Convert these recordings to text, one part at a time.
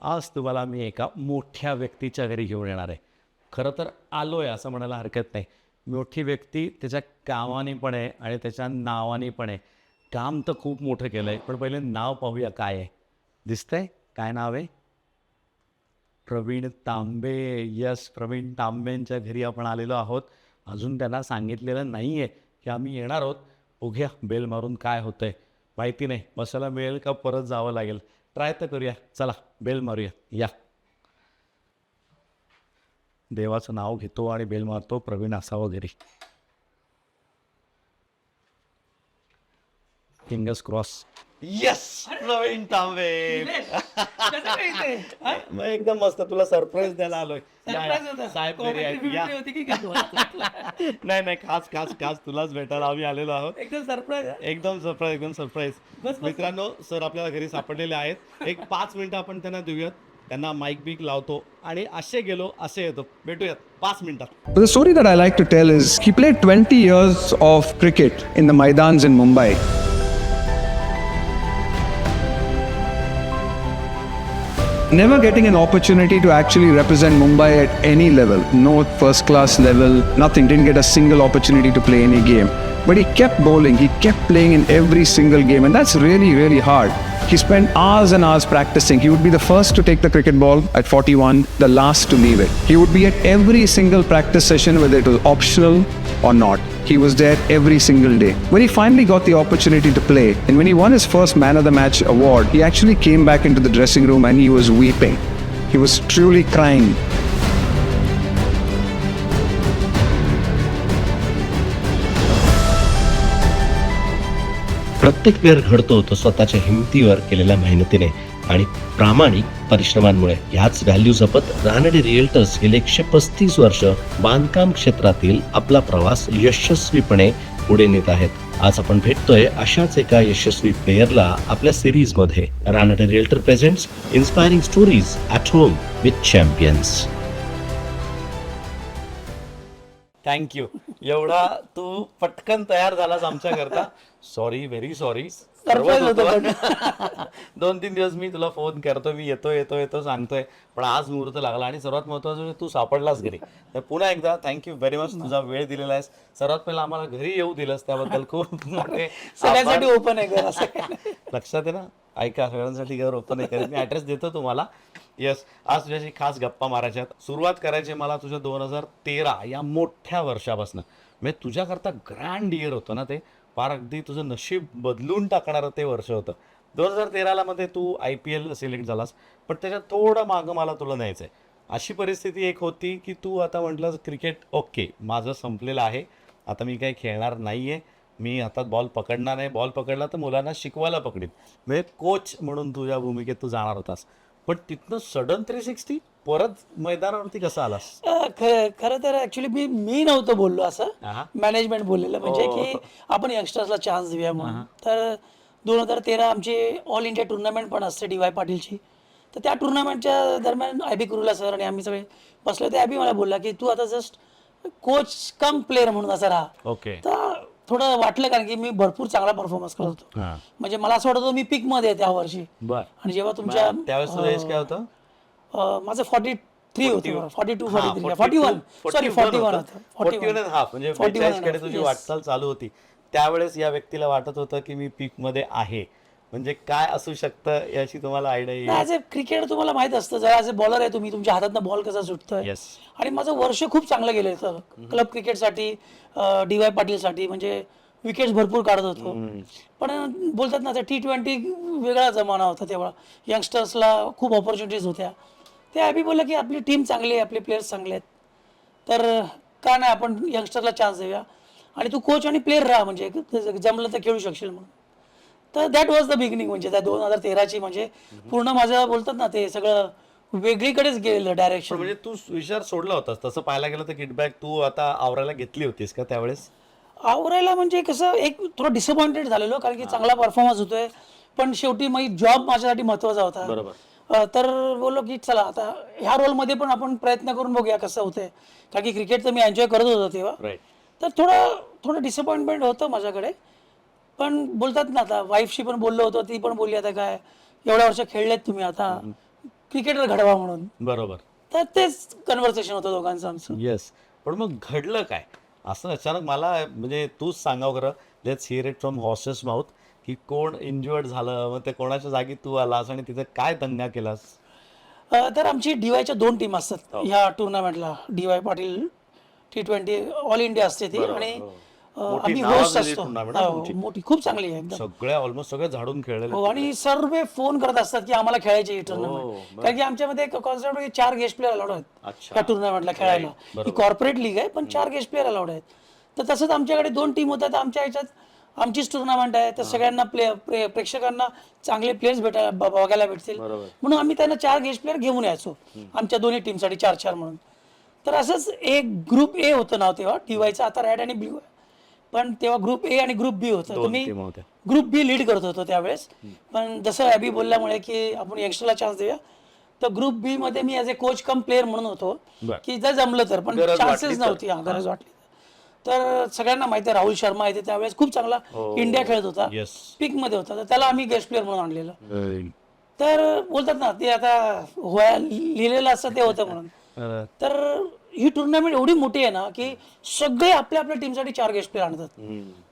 आज तुम्हाला मी एका मोठ्या व्यक्तीच्या घरी घेऊन येणार आहे. खरं तर आलो आहे असं म्हणायला हरकत नाही. मोठी व्यक्ती त्याच्या कामाने पण आहे आणि त्याच्या नावाने पण आहे. काम तर खूप मोठं केलं आहे, पण पहिले नाव पाहूया काय आहे. दिसतंय? काय नाव आहे? प्रवीण तांबे. यस, प्रवीण तांबेंच्या घरी आपण आलेलो आहोत. अजून त्यांना सांगितलेलं नाही आहे की आम्ही येणार आहोत. बघूया बेल मारून काय होतंय माहिती नाही. बसायला मिळेल का परत जावं लागेल. ट्राय तर करूया. चला बेल मारूया. या. देवाचं नाव घेतो आणि बेल मारतो. प्रवीण असावं घरी. Fingers cross. यस, प्रवीण तांबे. मग एकदम मस्त. तुला सरप्राईज द्यायला आलोय. साहेब घरी आहेत. या. नाही नाही, खास खास खास तुलाच भेटायला आम्ही आलेलो आहोत. एकदम सरप्राईज. एकदम सरप्राईज, एकदम सरप्राईज. मित्रांनो, सर आपल्याला घरी सापडलेले आहेत. एक 5 मिनिटं आपण त्यांना देऊयात. त्यांना माईक बिक लावतो आणि असे गेलो असे येतो. भेटूयात 5 मिनिटात. But the story that I like to tell is he played 20 years of cricket in the Maidans in Mumbai. Never getting an opportunity to actually represent Mumbai at any level. No first class level, nothing. Didn't get a single opportunity to play any game. But he kept bowling, he kept playing in every single game, and that's really, really hard. He spent hours and hours practicing. He would be the first to take the cricket ball at 41, the last to leave it. He would be at every single practice session, whether it was optional or not. He was there every single day. When he finally got the opportunity to play, and when he won his first Man of the Match award, he actually came back into the dressing room and he was weeping. He was truly crying. प्रत्येक player घडतो तो स्वतःच्या हिमतीवर केलेल्या मेहनतीने आणि प्रामाणिक परिश्रमांमुळे. ह्याच value जपत रानडे रिअल्टर्स गेले 135 वर्ष बांधकाम क्षेत्रातील आपला प्रवास यशस्वीपणे पुढे नेत आहेत. आज आपण भेटतोय अशाच एका यशस्वी प्लेयरला आपल्या सिरीज मध्ये. Ranade realtor presents inspiring stories at home with champions. Thank you. एवढा तू पटकन तयार झालास आमच्याकरता. Sorry, very sorry. Surprise होतं पण. 2-3 दिवस मी तुला फोन करतो, मी येतो येतो येतो सांगतोय, पण आज मुहूर्त लागला आणि सर्वात महत्त्वाचं म्हणजे तू सापडलास घरी. तर पुन्हा एकदा थँक्यू व्हेरी मच. तुझा वेळ दिलेला आहेस. सर्वात पहिला आम्हाला घरी येऊ दिलंस त्याबद्दल खूप मोठे सगळ्यांसाठी आभार. ओपन आहे घर असं काही नाही. लक्षात आहे ना? ऐका, सगळ्यांसाठी घर ओपन आहे करत. मी ॲड्रेस देतो तुम्हाला. येस, आज तुझ्याशी खास गप्पा मारायच्यात. सुरुवात करायची मला तुझ्या 2013 या मोठ्या वर्षापासून. म्हणजे तुझ्याकरता ग्रँड इयर होतं ना ते. फार अगदी तुझं नशीब बदलून टाकणारं ते वर्ष होतं. 2013ला मध्ये तू IPL सिलेक्ट झालास, पण त्याच्यात थोडं मागं मला तुला न्यायचं आहे. अशी परिस्थिती एक होती की तू आता म्हटलं क्रिकेट ओके, माझं संपलेलं आहे, आता मी काही खेळणार नाही आहे, मी हातात बॉल पकडणार नाही, बॉल पकडला तर मुलांना शिकवायला पकडीन. म्हणजे कोच म्हणून तुझ्या भूमिकेत तू जाणार होतास. पण तिथनं सडन 360 परत मैदानावरती कसं आलास? खरं तर ऍक्च्युली मी नव्हतं बोललो असं. आहा. मॅनेजमेंट बोललेलं म्हणजे की आपण यंगस्टर्सला चान्स देऊया म्हणून. तर 2013 आमची ऑल इंडिया टुर्नामेंट पण असते DY पाटीलची. तर त्या टुर्नामेंटच्या दरम्यान IB कुरुला सर आणि आम्ही सगळे बसलो होते. IB मला बोलला की तू आता जस्ट कोच कम प्लेअर म्हणून असं राहा. ओके. तर थोडं वाटलं कारण की मी भरपूर चांगला परफॉर्मन्स करत होतो. हां. म्हणजे मला असं वाटत होतं मी पीक मध्ये आहे त्या वर्षी. बर. आणि जेव्हा तुमच्या त्यावेळेस तुझं एज काय होतं? माझं 43 होतं. 42 हां, 43 41 सॉरी 41 होतं. 41 and half, म्हणजे 42 कडे तुझी वाटचाल चालू होती. त्यावेळेस या व्यक्तीला वाटत होतं की मी पीक मध्ये आहे. म्हणजे काय असू शकतं याची तुम्हाला आयडिया येईल? ॲज अ क्रिकेट तुम्हाला माहित असतं, जर ॲज अ बॉलर आहे तुम्ही, तुमच्या हातातनं बॉल कसा सुटतोय. येस. आणि माझं वर्ष खूप चांगलं गेलं होतं क्लब क्रिकेटसाठी, DY पाटीलसाठी. म्हणजे विकेट्स भरपूर काढत होतो. पण बोलतात ना T20 वेगळा जमाना होता तेव्हा. यंगस्टर्सला खूप ऑपॉर्च्युनिटीज होत्या. ते IB बोललं की आपली टीम चांगली आहे, आपले प्लेयर्स चांगले आहेत, तर का नाही आपण यंगस्टरला चान्स देऊया आणि तू कोच आणि प्लेअर राहा, म्हणजे जमलं तर खेळू शकशील म्हणून. तर दॅट वॉज द बिगिनिंग. म्हणजे त्या 2013ची म्हणजे पूर्ण माझं बोलतात ना ते सगळं वेगळीकडेच गेलेलं डायरेक्शन. म्हणजे तू विचार सोडला होतास तसं पाहायला गेलं तर किटबॅक तू आता आवरायला घेतली होतीस का त्यावेळेस? आवरायला म्हणजे कसं एक थोडं डिसअपॉइंटेड झालेलो कारण की चांगला परफॉर्मन्स होतोय, पण शेवटी मग जॉब माझ्यासाठी महत्वाचा होता. बरोबर. तर बोललो की चला आता ह्या रोलमध्ये पण आपण प्रयत्न करून बघूया कसं होतंय. कारण की क्रिकेट तर मी एन्जॉय करत होतो तेव्हा. राईट. तर थोडं डिसअपॉइंटमेंट होतं माझ्याकडे. पण बोलतात ना आता वाईफशी पण बोललो होतो, ती पण बोलली आता काय एवढ्या वर्ष खेळलेत तुम्ही, आता क्रिकेटर घडवा म्हणून. बरोबर. तर तेच कन्व्हर्सेशन होतं दोघांचं आमचं. येस. पण मग घडलं काय असं अचानक मला म्हणजे तूच सांगावं खरं. Let's here it from horses mouth की कोण इंज्युअर्ड झालं, मग ते कोणाच्या जागी तू आलास आणि तिथे काय दंगा केलास? तर आमची DYच्या 2 टीम असतात ह्या टुर्नामेंटला. DY Patil T20 all India असते ती आणि मोठी आम्ही नावाजलेली होस्ट असतो. tournament आहे हो, तुमची. मोठी खूप चांगली आहे एकदम. सगळ्या ऑलमोस्ट सगळे झाडून खेळलेले. हो आणि सर्व फोन करत असतात की आम्हाला खेळायची ही टुर्नामेंट. कारण की आमच्यामध्ये एक कॉन्सेप्ट आहे 4 गेस्ट प्लेअर अलाउड आहेत अच्छा. या टुर्नामेंटला खेळायला. ही कॉर्पोरेट लीग आहे पण 4 गेस्ट प्लेअर अलाउड आहेत. तर तसंच आमच्याकडे 2 टीम होतात. आमच्या ह्याच्यात आमचीच टुर्नामेंट आहे तर सगळ्यांना प्रेक्षकांना चांगले प्लेयर्स बघायला भेटतील म्हणून आम्ही त्यांना 4 गेस्ट प्लेअर घेऊन यायचो आमच्या दोन्ही टीमसाठी 4-4 म्हणून. तर असंच एक ग्रुप ए होतं नाव तेव्हा DYचं, आता रेड आणि ब्ल्यू आहे. पण तेव्हा ग्रुप ए आणि ग्रुप बी होतं. तुम्ही टीम होत्या. ग्रुप बी लीड करत होतो त्यावेळेस. पण जसं ॲबी बोलल्यामुळे की आपण यंगस्टरला चान्स देऊया तर ग्रुप बी मध्ये मी ॲज ए कोच कम प्लेअर म्हणून होतो की जर जमलं तर. पण गरज चान्सेस वाटली तर. नव्हती. गरज वाटली तर सगळ्यांना माहिती आहे राहुल शर्मा आहे त्यावेळेस खूप चांगला इंडिया खेळत होता, येस. पीक मध्ये होता. तर त्याला आम्ही गेस्ट प्लेअर म्हणून आणलेलं. अरे. तर बोलतात ना ते आता लिहिलेलं असतं ते होतं म्हणून. तर ही टुर्नामेंट एवढी मोठी आहे ना की सगळे आपल्या आपल्या टीमसाठी 4 गेस्ट प्लेअर आणतात.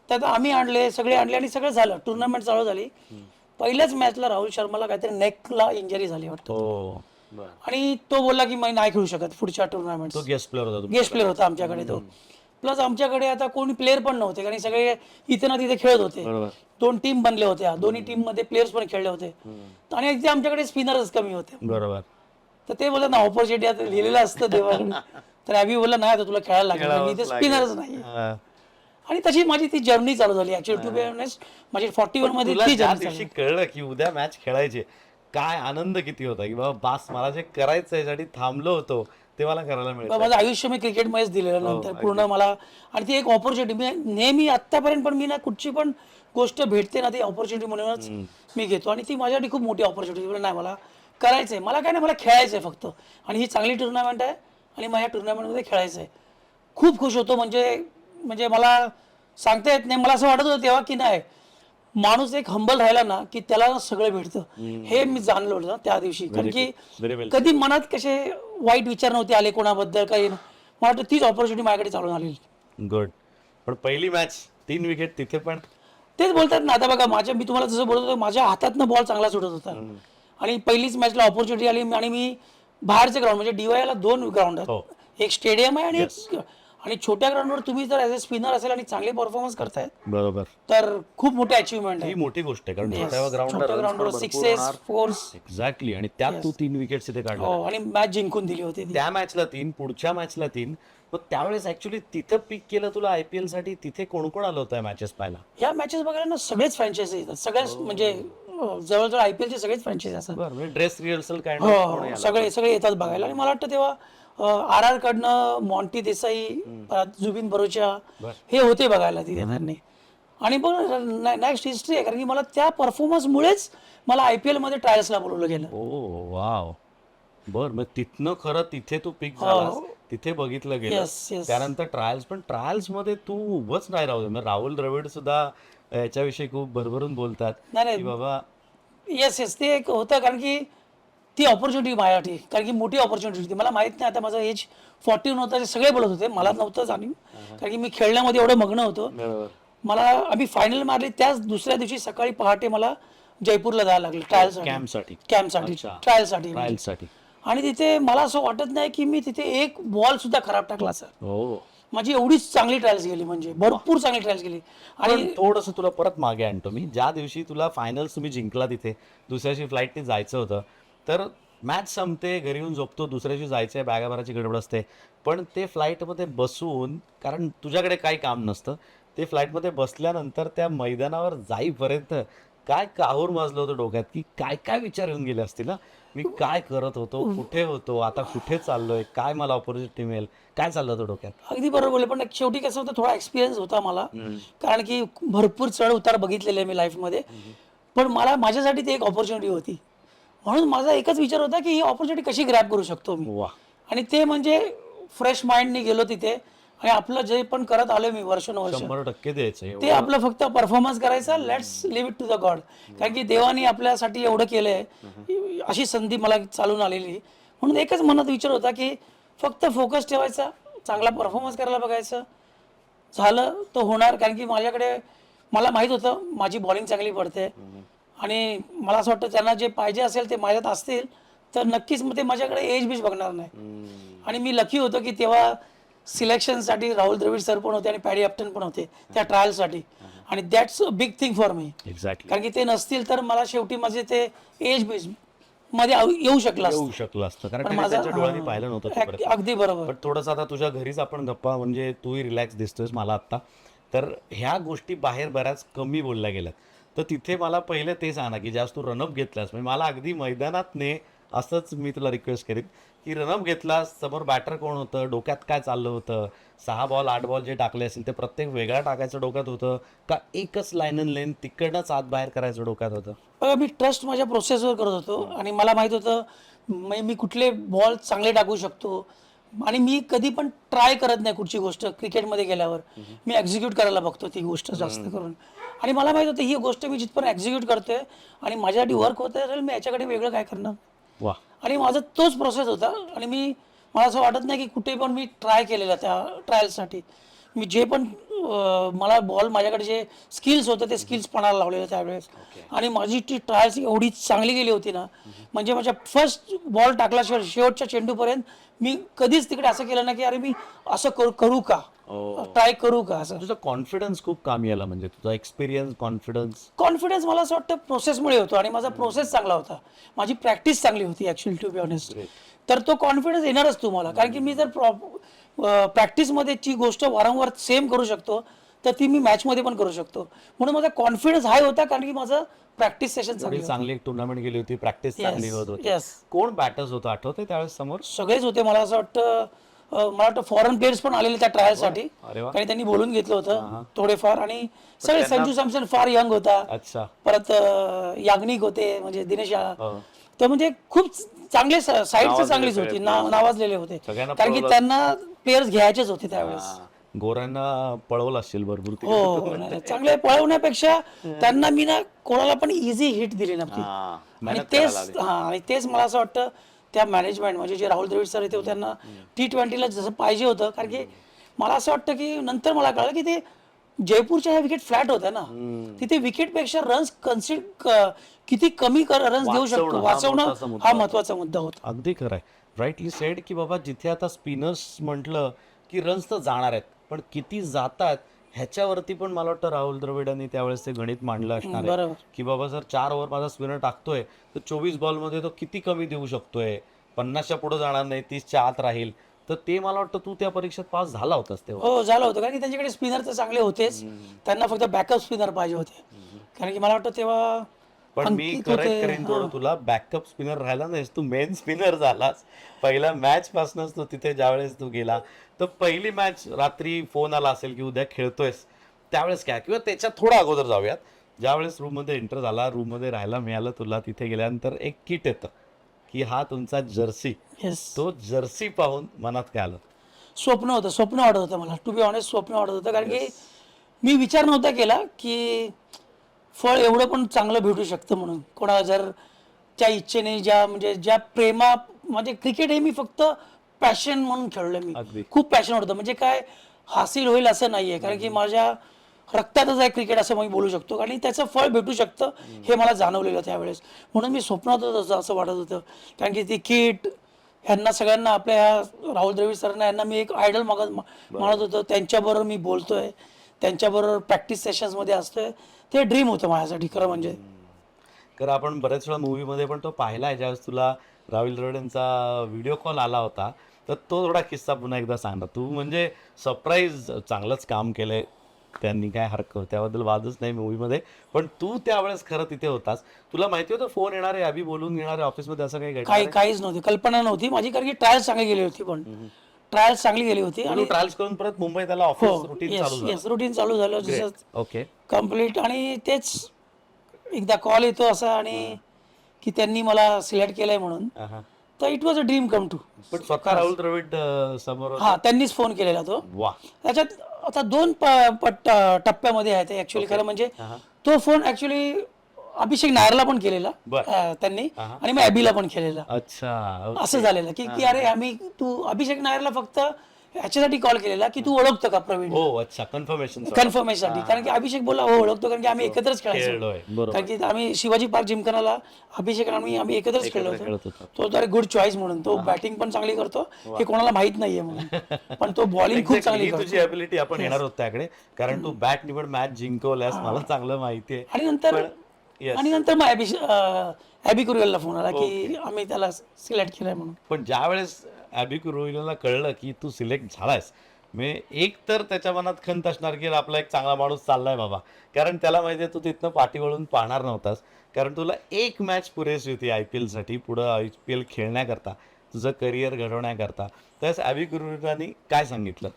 त्यात आम्ही आणले, सगळे आणले आणि सगळं झालं. टुर्नामेंट चालू झाली. पहिल्याच मॅचला राहुल शर्माला काहीतरी नेकला इंजरी झाली वाटतं हो. आणि तो बोलला की मी नाही खेळू शकत पुढच्या टुर्नामेंट. तो गेस्ट प्लेअर होता. गेस्ट प्लेअर होता आमच्याकडे तो. प्लस आमच्याकडे आता कोणी प्लेअर पण नव्हते कारण सगळे इथे ना तिथे खेळत होते. 2 टीम बनले होत्या. दोन्ही टीम मध्ये प्लेयर्स पण खेळले होते आणि इथे आमच्याकडे स्पिनर्स कमी होते. बरोबर. तर ते बोलत ना ऑपॉर्च्युनिटी आता लिहिलेलं असतं देवाने. तर ॲबी बोलला नाही आता तुला खेळायला लागेल, मी ते स्पिनरच नाही. आणि तशी माझी ती जर्नी चालू झाली ऍक्च्युअली टू बी ऑनेस्ट. माझी 41 मध्ये तुला ती ज्या जर्नी दिवशी कळलं की उद्या मॅच खेळायची, काय आनंद किती होता की बाबा बास मला जे करायचं यासाठी थांबलो होतो ते मला करायला मिळतं. माझं आयुष्य मी क्रिकेटमध्येच दिलेलं नंतर पूर्ण मला. आणि ती एक ऑपॉर्च्युनिटी मी नेहमी आत्तापर्यंत पण मी ना कुठची पण गोष्ट भेटते ना ती ऑपॉर्च्युनिटी म्हणूनच मी घेतो आणि ती माझ्यासाठी खूप मोठी ऑपॉर्च्युनिटी. नाही मला करायचंय, मला काय नाही, मला खेळायचंय फक्त. आणि ही चांगली टुर्नामेंट आहे आणि मला या टुर्नामेंटमध्ये खेळायचंय. खूप खुश होतो. म्हणजे मला सांगता येत नाही. मला असं वाटत होतं तेव्हा की नाही माणूस एक हंबल राहिला ना की त्याला सगळं भेटतं. हे मी जाणलो होतं त्या दिवशी. कारण की कधी मनात कसे वाईट विचार नव्हते आले कोणाबद्दल काही. मला वाटतं तीच ऑपॉर्च्युनिटी माझ्याकडे चालून आली. गुड. पण पहिली मॅच 3 विकेट तिथे पण तेच बोलतात ना. आता बघा मी तुम्हाला जसं बोलत होतो माझ्या हातातनं बॉल चांगला सुटत होता आणि पहिलीच मॅचला ऑपॉर्च्युनिटी आली आणि मी बाहेरचे ग्राउंड म्हणजे DYला 2 ग्राउंड आहेत. एक स्टेडियम आहे आणि छोट्या ग्राउंडवर तुम्ही जर ॲज अ स्पिनर असेल आणि चांगले परफॉर्मन्स करताय बरोबर तर खूप मोठी अचिव्हमेंट आहे. ही मोठी गोष्ट आहे कारण छोट्या ग्राउंडवर 6 4 एक्झॅक्टली. आणि त्यात तू 3 विकेट तिथे काढले. हो आणि मॅच जिंकून दिली होती ती. त्या मॅचला 3, पुढच्या मॅचला 3. पण त्यावेळेस ऍक्च्युली तिथं पिक केलं तुला IPL साठी. तिथे कोण कोण आलं होतं मॅचेस पाहायला? या मॅचेस बघायला ना सगळेच फ्रँचायझी येतात. सगळ्याच म्हणजे जवळजवळ IPL चे सगळेच फ्रँचायझी असतात. बरं. ड्रेस रिहर्सल काय हो सगळे येतात बघायला. आणि मला वाटतं तेव्हा RR कडनं मॉन्टी देसाई, जुबिन बरोचा हे होते बघायला तिथे त्यांनी. आणि नेक्स्ट हिस्ट्री आहे कारण की मला त्या परफॉर्मन्समुळेच मला IPL मध्ये ट्रायल्सला बोलवलं गेलं. ओ वाव. बर. मग तिथनं खरं तिथे तू पिक झालास, तिथे बघितलं गेलं. Yes. त्यानंतर ट्रायल्स. पण ट्रायल्स मध्ये तू उभंच नाही राहू दे. राहुल द्रविड सुद्धा याच्याविषयी खूप भरभरून बोलतात की बाबा. येस ते एक होतं कारण की ती ऑपॉर्च्युनिटी माझ्यासाठी कारण की मोठी ऑपॉर्च्युनिटी होती. मला माहित नाही आता माझं एज 41 होतं. सगळे बोलत होते, मला नव्हतं जाणीव कारण की मी खेळण्यामध्ये एवढं मग्न होतो. मला आम्ही फायनल मारली त्याच दुसऱ्या दिवशी सकाळी पहाटे मला जयपूरला जायला लागलं ट्रायलसाठी ट्रायलसाठी. आणि तिथे मला असं वाटत नाही की मी तिथे एक बॉल सुद्धा खराब टाकला सर. माझी एवढीच चांगली ट्रायल्स गेली म्हणजे भरपूर चांगली ट्रायल्स गेली. आणि थोडंसं तुला परत मागे आणतो मी. ज्या दिवशी तुला फायनल्स तुम्ही जिंकला तिथे दुसऱ्याशी फ्लाईटने जायचं होतं तर मॅच संपते, घरी येऊन झोपतो, दुसऱ्याशी जायचंय, बॅगाभराची गडबड असते. पण ते फ्लाईटमध्ये बसून कारण तुझ्याकडे काही काम नसतं ते फ्लाईटमध्ये बसल्यानंतर त्या मैदानावर जाईपर्यंत काय काहूर माजलं होतं डोक्यात की काय काय विचार येऊन गेले असतील ना. मी काय करत होतो, कुठे होतो, आता कुठे चाललोय, काय मला ऑपॉर्च्युनिटी मिळेल, काय चाललं होतं डोक्यात? अगदी बरोबर बोलले. पण शेवटी कसं होतं थोडा एक्सपिरियन्स होता मला कारण की भरपूर चढ उतार बघितलेले मी लाईफमध्ये. पण मला माझ्यासाठी ती एक ऑपॉर्च्युनिटी होती म्हणून माझा एकच विचार होता की ही ऑपॉर्च्युनिटी कशी ग्रॅब करू शकतो मी. आणि ते म्हणजे फ्रेश माइंडने गेलो तिथे आणि आपलं जे पण करत आलोय मी वर्षानुवर्ष 100% द्यायचं ते आपलं फक्त परफॉर्मन्स करायचा. Let's leave it to the god. कारण की देवाने आपल्यासाठी एवढं केलंय, अशी संधी मला चालून आलेली. म्हणून एकच मनात विचार होता की फक्त फोकस ठेवायचा, चांगला परफॉर्मन्स करायला बघायचं, झालं तर होणार. कारण की माझ्याकडे मला माहित होतं माझी बॉलिंग चांगली पडते आणि मला असं वाटतं त्यांना जे पाहिजे असेल ते माझ्यात असतील तर नक्कीच मग ते माझ्याकडे एज बीज बघणार नाही. आणि मी लकी होतो की तेव्हा सिलेक्शनसाठी राहुल द्रविड सर पण होते आणि पॅडी अपटन पण होते त्या ट्रायलसाठी. आणि that's a big thing for me. Exactly कारण की ते नसतील तर मला शेवटी माझे ते एज बीज मध्ये येऊ शकलं असतं. कारण पण त्यांनी त्यांच्या डोळ्यांनी पाहिलं नव्हतं तोपर्यंत. अगदी बरोबर. पण थोडंसं आता तुझ्या घरीच आपण गप्पा, म्हणजे तूही रिलॅक्स दिसतोयस मला आत्ता, तर ह्या गोष्टी बाहेर बऱ्याच कमी बोलल्या गेल्यात. तर तिथे मला पहिले ते सांगा की ज्यावेळेस तू रनअप घेतलास, म्हणजे मला अगदी मैदानात ने असंच मी तुला रिक्वेस्ट करीन की रनअप घेतलास, समोर बॅटर कोण होतं, डोक्यात काय चाललं होतं, 6 बॉल 8 बॉल जे टाकले असेल ते प्रत्येक वेगळा टाकायचं डोक्यात होतं का एकच लाईन अँड लेन तिकडनंच आत बाहेर करायचं डोक्यात होतं? बघा, मी ट्रस्ट माझ्या प्रोसेसवर करत होतो आणि मला माहित होतं मी कुठले बॉल चांगले टाकू शकतो. आणि मी कधी पण ट्राय करत नाही कुठची गोष्ट. क्रिकेटमध्ये गेल्यावर मी एक्झिक्यूट करायला बघतो ती गोष्ट जास्त करून. आणि मला माहित होतं ही गोष्ट मी जिथपर्यंत एक्झिक्यूट करतोय आणि माझ्यासाठी वर्क होत असेल, मी याच्याकडे वेगळं काय करणार. वा. आणि माझा तोच प्रोसेस होता. आणि मला असं वाटत नाही की कुठे पण मी ट्राय केलेलं त्या ट्रायलसाठी. मी जे पण मला बॉल माझ्याकडे जे स्किल्स होते ते स्किल्स पणाला लावलेलं त्यावेळेस. आणि माझी ती ट्रायल्स एवढी चांगली गेली होती ना, म्हणजे माझ्या फर्स्ट बॉल टाकल्याशिवाय शेवटच्या चेंडूपर्यंत मी कधीच तिकडे असं केलं नाही की अरे मी असं करू का, ट्राय करू का. असं तुझा कॉन्फिडन्स खूप कामी आला, म्हणजे तुझा एक्सपिरियन्स, कॉन्फिडन्स मला असं वाटतं प्रोसेसमुळे होतो. आणि माझा प्रोसेस चांगला होता, माझी प्रॅक्टिस चांगली होती ॲक्च्युअली टू बी ऑनेस्ट. तर तो कॉन्फिडन्स येणारच तुम्हाला. कारण की मी जर प्रॅक्टिसमध्ये ची गोष्ट वारंवार सेम करू शकतो तर ती मी मॅचमध्ये पण करू शकतो. म्हणून माझा कॉन्फिडन्स हाय होता कारण की माझं प्रॅक्टिस सेशन चांगली एक टुर्नामेंट गेली होती, प्रॅक्टिस चांगली होत होती. येस. कोण बॅटर्स होतं आठवतंय त्यावेळेस समोर? सगळेच होते. मला असं वाटतं फॉरेन प्लेयर्स पण आलेले त्या ट्रायलसाठी. अरे वा. कारण त्यांनी बोलून घेतलं होतं थोडेफार. आणि सगळे संजू सॅमसन फार यंग होता. अच्छा. परत याग्निक होते, म्हणजे दिनेश तर म्हणजे खूप चांगले साईडचे चांगलीच होती, नावाजलेले होते. कारण की त्यांना प्लेयर्स घ्यायचेच होते त्यावेळेस. गोऱ्यांना पळवलं असेल भरपूर. हो, नाही, चांगले पळवण्यापेक्षा त्यांना मी ना कोणाला पण इझी हिट दिली नव्हती. आणि तेच मला असं वाटतं त्या मॅनेजमेंट, म्हणजे जे राहुल द्रविड सर येते त्यांना T20ला जसं पाहिजे होतं. कारण की मला असं वाटतं की नंतर मला कळलं की ते जयपूरच्या ह्या विकेट फ्लॅट होत्या ना, तिथे विकेटपेक्षा रन्स किती कमी रन्स देऊ शकतो वाचवणं हा महत्वाचा मुद्दा होता. अगदी खरं आहे. राईटली सेड की बाबा जिथे आता स्पिनर्स म्हटलं की रन्स तर जाणार आहेत, पण किती जातात ह्याच्यावरती पण मला वाटतं राहुल द्रविडांनी त्यावेळेस ते गणित मांडलं असणार आहे की बाबा जर 4 ओव्हर माझा स्पिनर टाकतोय तर 24 बॉलमध्ये तो किती कमी देऊ शकतोय, 50च्या पुढे जाणार नाही, 30च्या आत राहील. तर ते मला वाटतं तू त्या परीक्षेत पास झाला होतास तेव्हा. हो, झालं होतं. कारण की त्यांच्याकडे स्पिनर तर चांगले होतेच, त्यांना फक्त बॅकअप स्पिनर पाहिजे होते. कारण की मला वाटतं तेव्हा पण मी करेक्ट करेन थोडं तुला, बॅकअप स्पिनर राहिला नाहीस, तू मेन स्पिनर झालास. पहिल्या मॅच पासूनच तू तिथे ज्यावेळेस तू गेला तर पहिली मॅच रात्री फोन आला असेल की उद्या खेळतोयस, त्यावेळेस काय, किंवा त्याच्या थोडा अगोदर जाऊयात, ज्यावेळेस रूममध्ये एंटर झाला, रूममध्ये राहायला मिळालं तुला, तिथे गेल्यानंतर एक किट येतं की हा तुमचा जर्सी. तो जर्सी पाहून मनात काय आलं? स्वप्न वाटत होतं मला, टू बी ऑनेस्ट स्वप्न वाटत होतं. कारण की मी विचार नव्हता केला की फळ एवढं पण चांगलं भेटू शकतं म्हणून. कोणाला जर त्या इच्छेने ज्या प्रेमा, म्हणजे क्रिकेट हे मी फक्त पॅशन म्हणून खेळलोय. मी खूप पॅशन होतं, म्हणजे काय हासिल होईल असं नाहीये. कारण की माझ्या रक्तातच आहे क्रिकेट असं मी बोलू शकतो. आणि त्याचं फळ भेटू शकतं हे मला जाणवलेलं त्यावेळेस. म्हणून मी स्वप्नात होतं असं वाटत होतं. कारण की ती किट ह्यांना सगळ्यांना, आपल्या राहुल द्रविड सरांना, यांना मी एक आयडल मानत होतो. त्यांच्याबरोबर मी बोलतोय, त्यांच्याबरोबर प्रॅक्टिस सेशन्समध्ये असतोय, ते ड्रीम होतं माझ्यासाठी खरं म्हणजे. कारण आपण बऱ्याच वेळा मूवीमध्ये पण तो पाहिला, ज्यावेळेस तुला राहुल द्रविड यांचा व्हिडिओ कॉल आला होता, तर तो थोडा किस्सा पुन्हा एकदा सांग ना. तू म्हणजे सरप्राईज चांगलंच काम केलंय, त्यांनी काय हरकत, त्याबद्दल वादच नाही मूवीमध्ये. पण तू त्यावेळेस खरं तिथे होतास, तुला माहिती होतं फोन येणार आहे, अभि बोलून घेणार आहे ऑफिसमध्ये, असं काही काहीच नव्हती, कल्पना नव्हती माझी. कारण की ट्रायल्स चांगली गेली होती. पण ट्रायल्स चांगली गेली होती आणि ट्रायल्स करून परत मुंबईत त्याला ऑफिस रुटीन चालू झालं जसं ओके कम्प्लीट. आणि तेच एकदा कॉल येतो असा, आणि की त्यांनी मला सिलेक्ट केलंय म्हणून. तर it was a dream come true. पण स्वतः राहुल द्रविड समोर होते. हा, त्यांनीच फोन केलेला तो. वा. त्याच्यात आता दोन टप्प्यामध्ये आहे ते ऍक्च्युली. खरं म्हणजे तो फोन ऍक्च्युली अभिषेक नायरला पण केलेला त्यांनी, आणि मग ॲबीला पण केलेला. अच्छा. असं झालेलं की अरे तू अभिषेक नायरला फक्त ह्याच्यासाठी कॉल केलेला की तू ओळखतो का प्रवीण, हो अच्छा, कन्फर्मेशन कन्फर्मेशन. कारण की अभिषेक बोला हो ओळखतो, कारण की आम्ही एकत्रच खेळायचो. कारण की आम्ही शिवाजी पार्क जिमखानाला अभिषेक आणि आम्ही एकत्रच खेळलो होतो. तो तर गुड चॉईस म्हणून, तो बॅटिंग पण चांगली करतो हे कोणाला माहित नाहीये म्हणून, पण तो बॉलिंग खूप चांगली करतो. तुझी ॲबिलिटी आपण येणार होत त्याकडे, कारण तू बॅट निवड मॅच जिंकवल्यास मला चांगलं माहिती आहे. आणि नंतर मग ॲबी कुरियलला फोन आला की आम्ही त्याला सिलेक्ट केलंय म्हणून. पण ज्या वेळेस ॲबी कुरियलला कळलं की तू सिलेक्ट झालायस, मी एक तर त्याच्या मनात खंत असणार की आपला एक चांगला माणूस चाललाय बाबा, कारण त्याला माहिती आहे तू तिथनं पाठी वळून पाहणार नव्हतास, कारण तुला एक मॅच पुरेशी होती IPL साठी, पुढं IPL खेळण्याकरता, तुझं करिअर घडवण्याकरता. त्यास ॲबी कुरियलनी काय सांगितलं?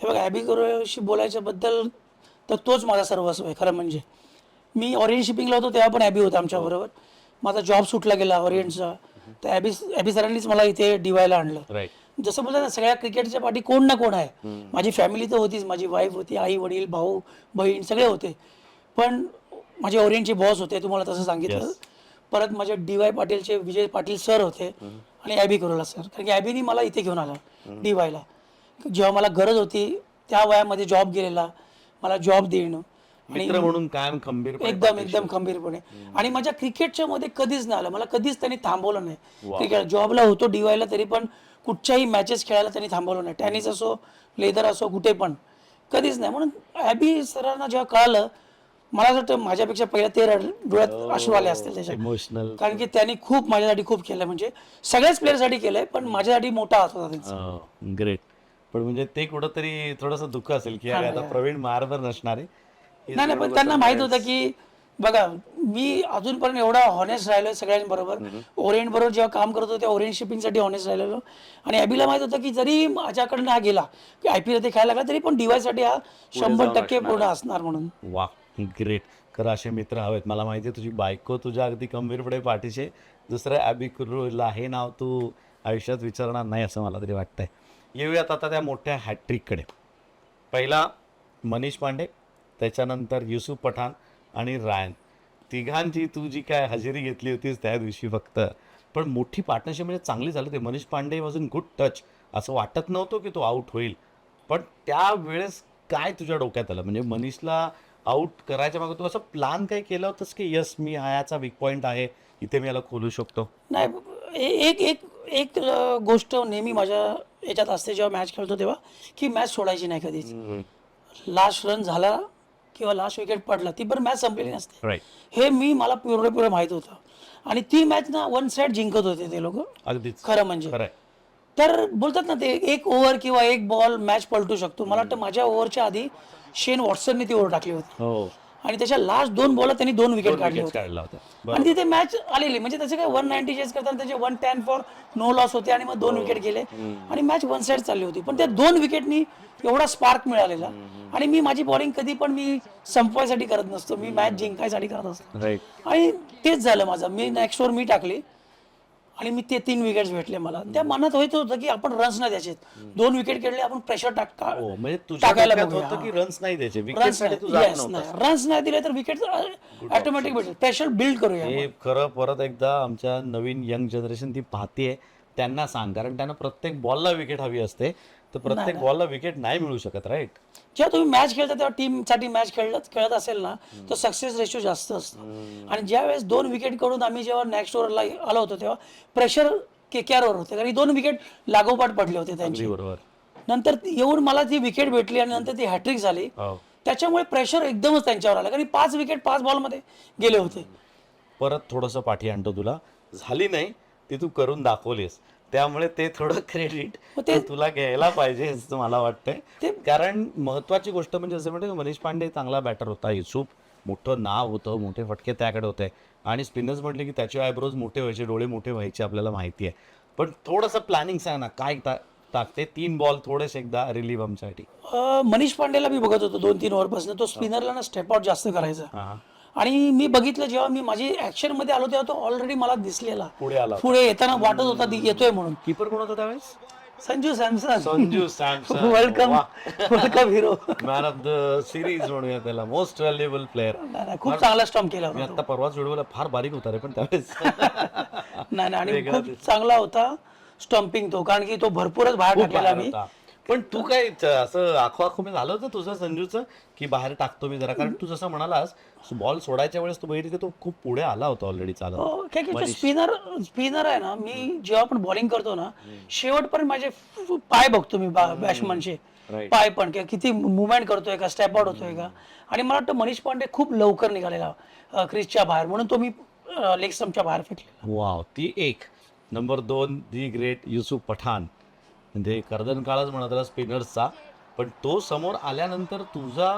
हे बघा, ॲबी कुरियलशी बोलायच्याबद्दल तर तोच माझा सर्वस्व आहे. खरं म्हणजे मी ऑरियंट शिपिंगला होतो तेव्हा पण ॲबी होता आमच्याबरोबर. माझा जॉब सुटला गेला ऑरियंटचा, तर ॲबी सरांनीच मला इथे DYला आणलं. राईट. जसं बोलतात ना, सगळ्या क्रिकेटच्या पाठी कोण ना कोण आहे. माझी फॅमिली तर होतीच, माझी वाईफ होती, आई वडील भाऊ बहीण सगळे होते, पण माझे ओरिएंटचे बॉस होते, तुम्हाला तसं सांगितलं. परत माझे DY पाटीलचे विजय पाटील सर होते, आणि ॲबी कुरियला सर. कारण की ॲबीनी मला इथे घेऊन आला DYला, जेव्हा मला गरज होती त्या वयामध्ये जॉब गेलेला, मला जॉब देणं मित्र म्हणून कायम खंबीरपणे, एकदम खंबीरपणे. आणि माझ्या क्रिकेटच्या मध्ये कधीच नाही आलं, मला कधीच त्यांनी थांबवलं नाही. क्रिकेट जॉबला होतो DYला, तरी पण कुठच्याही मॅचेस खेळायला त्यांनी थांबवलं नाही. टेनिस असो, लेदर असो, कुठे पण कधीच नाही. म्हणून ॲबी सरांना जेव्हा कळालं, मला असं वाटतं माझ्यापेक्षा पहिला ते डोळ्यात अश्रू आले असतील त्याच्या, इमोशनल. कारण की त्यांनी खूप माझ्यासाठी खूप केलं, म्हणजे सगळ्याच प्लेअरसाठी केलंय, पण माझ्यासाठी मोठा हात होता त्यांचा. ग्रेट. पण म्हणजे ते कुठंतरी थोडंसं दुःख असेल की अरे आता प्रवीण मारवर नसणार आहे. नाही, पण त्यांना माहित होतं की बघा, मी अजूनपर्यंत एवढा हॉनेस्ट राहिलो सगळ्यांबरोबर. ओरिएंट बरोबर जेव्हा काम करत होतो त्या ओरिएंट शिपिंगसाठी हॉनेस्ट राहिलेलो, आणि ॲबीला माहित होतं की जरी माझ्याकडनं हा गेला की IPL ते खेळायला लागला, तरी पण DY साठी हा 100% पूर्ण असणार म्हणून. वा, ग्रेट. खरं असे मित्र हवेत. मला माहिती आहे तुझी बायको तुझ्या अगदी खंबीरपणे पाठीशी. दुसऱ्या ॲबी कुरियलला हे नाव तू आयुष्यात विचारणार नाही असं मला तरी वाटतंय. येऊयात आता त्या मोठ्या हॅट्रिककडे. पहिला मनीष पांडे, त्याच्यानंतर युसुफ पठाण आणि रायन, तिघांची तू जी काय हजेरी घेतली होतीस त्या दिवशी फक्त, पण मोठी पार्टनरशिप म्हणजे चांगली झाली. ते Manish Pandey was in good touch, असं वाटत नव्हतं की तो आऊट होईल, पण त्यावेळेस काय तुझ्या डोक्यात आलं? म्हणजे मनीषला आऊट करायच्या मागे तू असं प्लॅन काही केलं होतंस की यस मी याचा वीक पॉईंट आहे, इथे मी याला खोलू शकतो? नाही, एक गोष्ट नेहमी माझ्या याच्यात असते जेव्हा मॅच खेळतो तेव्हा, की मॅच सोडायची नाही कधीच. लास्ट रन झाला किंवा लास्ट विकेट पडला, ती पण मॅच संपलेली नसते. राईट. हे मला पुरे माहित होतं, आणि ती मॅच ना 1 साइड जिंकत होते ते लोक. अगदीच खरं म्हणजे खरं. तर बोलतात ना, ते एक ओव्हर किंवा एक बॉल मॅच पलटू शकतो. मला वाटतं माझ्या ओव्हरच्या आधी शेन वॉटसनने ती ओव्हर टाकली होती, हो, आणि त्याच्या लास्ट 2 बॉल त्यांनी 2 विकेट काढले होते, काढला होता. आणि तिथे मॅच आलेली. म्हणजे त्याचे काय 190 चेस करताना त्याचे 110 फॉर नो लॉस होते, आणि मग 2 विकेट गेले, आणि मॅच 1 साइड चालली होती. पण त्या 2 विकेटनी एवढा स्पार्क मिळालेला. आणि मी माझी बॉलिंग कधी पण मी संपवायसाठी करत नसतो, मी मॅच जिंकायसाठी करत असतो. राईट. आणि तेच झालं माझं. मी नेक्स्ट ओव्हर मी टाकली, आणि मी ते 3 विकेट्स भेटले मला. त्या मनात होत होतं की आपण रन्स नाही द्यायचे, 2 विकेट केले, आपण प्रेशर हो, म्हणजे तुझ्या डोक्यात होतं की रन्स नाही द्यायचे, विकेटसाठी तू जात नव्हतास. रन्स नाही दिले तर विकेट ऑटोमॅटिक भेटेल, प्रेशर बिल्ड करूया. हे खरं परत एकदा आमच्या नवीन यंग जनरेशन ती पाहतीये त्यांना सांग, कारण त्यांना प्रत्येक बॉलला विकेट हवी असते, तर प्रत्येक बॉलला विकेट नाही मिळू शकत. राईट. जेव्हा तुम्ही मॅच खेळता तेव्हा टीमसाठी मॅच खेळत असेल ना, तर सक्सेस रेशो जास्त असतो. आणि ज्या वेळेस 2 विकेट कडून आम्ही जेव्हा नेक्स्ट ओव्हरला आलो होतो तेव्हा प्रेशर KKRवर होते, कारण 2 विकेट लागोपाठ पडले होते त्यांची. बरोबर. नंतर येऊन मला ती विकेट भेटली, आणि नंतर ती हॅट्रिक झाली. त्याच्यामुळे प्रेशर एकदमच त्यांच्यावर आलं, कारण 5 विकेट 5 बॉलमध्ये गेले होते. परत थोडंसं पाठी आणतो तुला, झाली नाही ती तू करून दाखवलीस, त्यामुळे ते थोडं क्रेडिट तुला घ्यायला पाहिजे असं मला वाटतंय. कारण महत्वाची गोष्ट म्हणजे असं म्हणजे मनीष पांडे चांगला बॅटर होता, युसुफ मोठं नाव होतं, मोठे फटके त्याकडे होते, आणि स्पिनर्स म्हटले की त्याचे आयब्रोज मोठे व्हायचे, डोळे मोठे व्हायचे, आपल्याला माहिती आहे. पण थोडंसं प्लॅनिंग सांग ना, काय टाकते 3 बॉल थोडेसे एकदा रिलीव्ह आमच्यासाठी. मनीष पांडेला मी बघत होतो 2-3 ओव्हरपासून, तो स्पिनरला ना स्टेप आउट जास्त करायचा, आणि मी बघितलं जेव्हा मी माझी ऍक्शन मध्ये आलो तेव्हा तो ऑलरेडी मला दिसलेला पुढे आला पुढे येताना वाटत होता येतोय म्हणून. कीपर कोण होता त्यावेळेस? Sanju Samson Sanju Samson. Welcome hero. Man of the series म्हणूया त्याला, मोस्ट व्हॅल्युएबल प्लेअर. खूप चांगला स्टंप केला मी होता आता परवाच व्हिडिओला फार बारीक होता रे पण त्यावेळेस. नाही आणि खूप चांगला होता स्टंपिंग तो, कारण की तो भरपूरच बाहेर खूप टाकलेला बाहेर मी. होता. पण तू काय असं आखो मी झालं होतं तुझं संजूचं की बाहेर टाकतो मी जरा, कारण तू जसं म्हणालास बॉल सोडायच्या वेळेस तू बघितली की तो खूप पुढे आला होता ऑलरेडी चालत. हो, काय की स्पिनर आहे ना, मी जेव्हा पण बॉलिंग करतो ना शेवटपर्यंत माझे पाय बघतो मी बॅट्समनचे पाय पण किती मुवमेंट करतोय का, स्टेप आउट होतोय का. आणि मला वाटतं मनीष पांडे खूप लवकर निघालेला क्रिसच्या बाहेर, म्हणून तो मी लेग स्टंपच्या बाहेर फेकले. वाव, ती एक. Number 2 the great Yusuf Pathan, म्हणजे कर्दन काळच म्हणत त्याला स्पिनर्सचा, पण तो समोर आल्यानंतर तुझा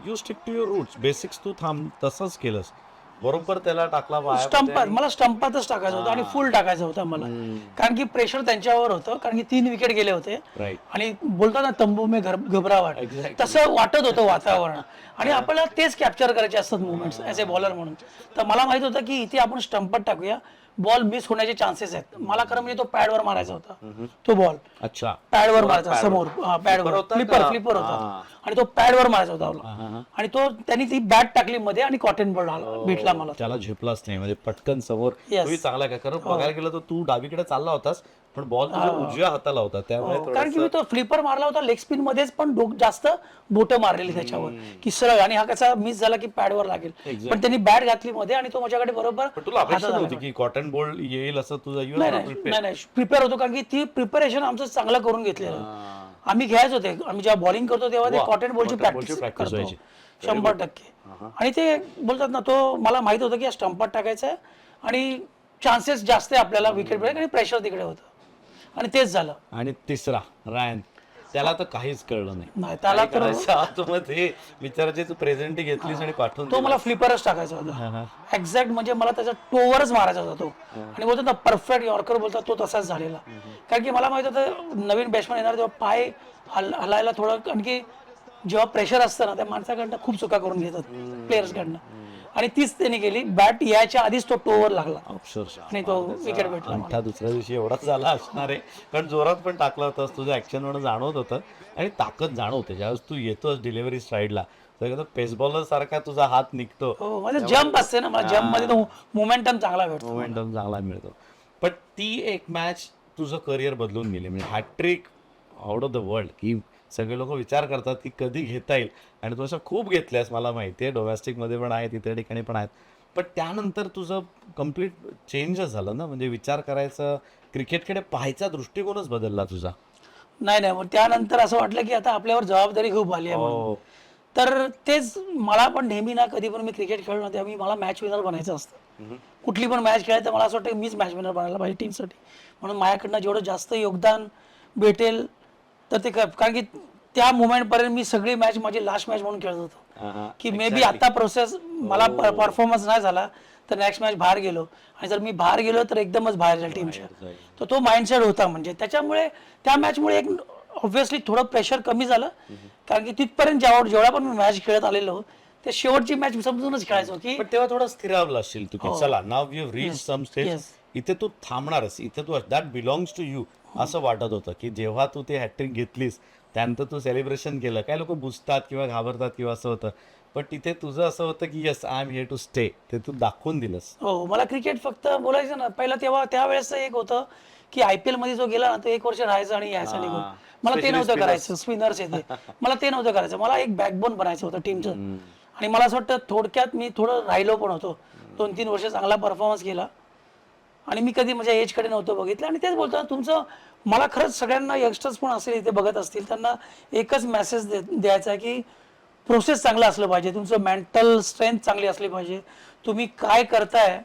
you stick to your roots, basics तू तसंच केलंस बरोबर, त्याला टाकला स्टंपात. मला स्टंपातच टाकायचं होतं आणि फुल टाकायचं होतं मला, कारण की प्रेशर त्यांच्यावर होतं, कारण की 3 विकेट गेले होते. राईट. आणि बोलतात ना तंबू में घबराहट, तसं वाटत होतं वातावरण. आणि आपल्याला तेच कॅप्चर करायचे असतात मुवमेंट्स ॲज ए बॉलर म्हणून. तर मला माहित होतं की इथे आपण स्टंपात टाकूया, बॉल मिस होण्याचे चान्सेस आहेत. मला खरं म्हणजे तो पॅडवर मारायचा होता तो बॉल. अच्छा, पॅडवर मारायचा समोर, पॅडवर फ्लिपर होता आणि तो पॅडवर मारायचा होता आपला. आणि तो त्यांनी ती बॅट टाकली मध्ये आणि कॉटन बॉल भेटला मला. त्याला झेपलाच नाही, म्हणजे पटकन समोर. Yes. तूही चांगला काय, कारण बघायला गेलं तर तू डावीकडे चालला होतास पण बॉल तुझ्या उजव्या हाताला होता, त्यामुळे कारण की मी तो फ्लिपर मारला होता लेग स्पिन मध्येच, पण जास्त बोटं मारलेली त्याच्यावर की सरळ, आणि हा कसा मिस झाला की पॅडवर लागेल. पण त्यांनी बॅट घातली मध्ये आणि तो माझ्याकडे बरोबर. पण तुला अपेक्षा नव्हती की कॉटन बॉल येईल असं तुझं? नाही प्रिपेअर होतो, कारण की ती प्रिपरेशन आमचं चांगलं करून घेतलेलं. आम्ही घ्यायच होते, आम्ही जेव्हा बॉलिंग करतो तेव्हा ते कॉटन बॉलची प्रॅक्टिस करतो 100%. आणि ते बोलतात ना, तो मला माहित होतं की स्टंपात टाकायचं आहे आणि चान्सेस जास्त आहे आपल्याला विकेट मिळेल, आणि प्रेशर तिकडे होतं, आणि तेच झालं. आणि तिसरा रायन, त्याला तर काहीच कळलं नाही. त्याला तर आतमध्ये विचारायची तू प्रेझेंटी घेतलीस आणि पाठवून तो मला फ्लिपरच टाकायचा होता एक्झॅक्ट, म्हणजे मला त्याचा टोवरच मारायचा होता तो. आणि बोलतात ना परफेक्ट यॉर्कर बोलतात, तो तसाच झालेला. कारण की मला माहित होतं नवीन बॅट्समॅन येणार तेव्हा पाय हलायला थोडं, कारण की जेव्हा प्रेशर असतं ना त्या माणसाकडनं खूप चुका करून घेतात प्लेयर्सकडनं, आणि तीच त्यांनी केली. बॅट यायच्या आधीच तो टोवर लागला आणि तो विकेट भेटला. अंगठा दुसऱ्या दिवशी एवढाच झाला असणार आहे, कारण जोरात पण टाकला होतास, तुझं ऍक्शन म्हणून जाणवत होतं आणि ताकद जाणवते ज्यावेळेस तू येतोस डिलिव्हरी स्ट्राईडला. तर पेसबॉलर सारखा तुझा हात निघतो. हो, माझा जम्प असते ना, मला जम्प मध्ये तो मोमेंटम चांगला भेटतो. मोमेंटम चांगला मिळतो. पण ती एक मॅच तुझं करिअर बदलून गेली, म्हणजे hattrick out of the world, की सगळे लोक विचार करतात की कधी घेता येईल, आणि तू अशा खूप घेतल्यास मला माहिती आहे, डोमेस्टिकमध्ये पण आहेत, इतर ठिकाणी पण आहेत. पण त्यानंतर तुझं कम्प्लीट चेंजच झालं ना, म्हणजे विचार करायचं, क्रिकेटकडे पाहायचा दृष्टिकोनच बदलला तुझा. नाही मग त्यानंतर असं वाटलं की आता आपल्यावर जबाबदारी खूप आली आहे म्हणून. तर तेच मला पण नेहमी ना, कधी पण मी क्रिकेट खेळलो ना तेव्हा मला मॅच विनर बनायचं असतं. कुठली पण मॅच खेळायचं मला असं वाटतं मीच मॅच विनर बनायला पाहिजे टीमसाठी, म्हणून माझ्याकडनं जेवढं जास्त योगदान भेटेल तर ते कारण की त्या मुवमेंट पर्यंत मी सगळी मॅच माझी लास्ट मॅच म्हणून खेळत होतो, की मे बी आता प्रोसेस मला परफॉर्मन्स नाही झाला तर नेक्स्ट मॅच बाहेर गेलो, आणि जर मी बाहेर गेलो तर एकदमच बाहेर जाईल टीमच्या. तर तो माइंडसेट होता, म्हणजे त्याच्यामुळे त्या मॅचमुळे एक ऑब्व्हियसली थोडं प्रेशर कमी झालं, कारण की तिथपर्यंत जेवढा पण मी मॅच खेळत आलेलो ते शेवटची मॅच समजूनच खेळायचो की. पण तेव्हा थोडं स्थिरावलं असशील तू की चला नाव यू रीच सम स्टेज, इथे तू थांबणारस, इथे तू दॅट बिलॉंग्स टू यू असं वाटत होतं. की जेव्हा तू ते हॅट्रिक घेतलीस त्यानंतर तू सेलिब्रेशन केलं, काय लोक बुजतात किंवा घाबरतात किंवा असं होतं, पण तिथे तुझं असं होतं की yes I am here to stay, ते तू दाखवून दिलंस. हो, मला क्रिकेट फक्त बोलायचं ना पहिला तेव्हा त्यावेळेस एक होतं की IPL मध्ये जो गेला ना तो 1 वर्ष राहायचा आणि यायचा निघून. मला ते नव्हतं करायचं, स्पिनर्स येते मला ते नव्हतं करायचं, मला एक बॅकबोन बनायचं होतं टीमचं. आणि मला असं वाटतं थोडक्यात मी थोडं राहिलो पण होतो, 2-3 वर्ष चांगला परफॉर्मन्स केला, आणि मी कधी माझ्या एजकडे नव्हतं बघितलं. आणि तेच बोलतो तुमचं, मला खरंच सगळ्यांना यंगस्टर्स पण असेल इथे बघत असतील त्यांना एकच मेसेज द्यायचा आहे की प्रोसेस चांगला असलं पाहिजे, तुमचं मेंटल स्ट्रेंथ चांगली असली पाहिजे, तुम्ही काय करताय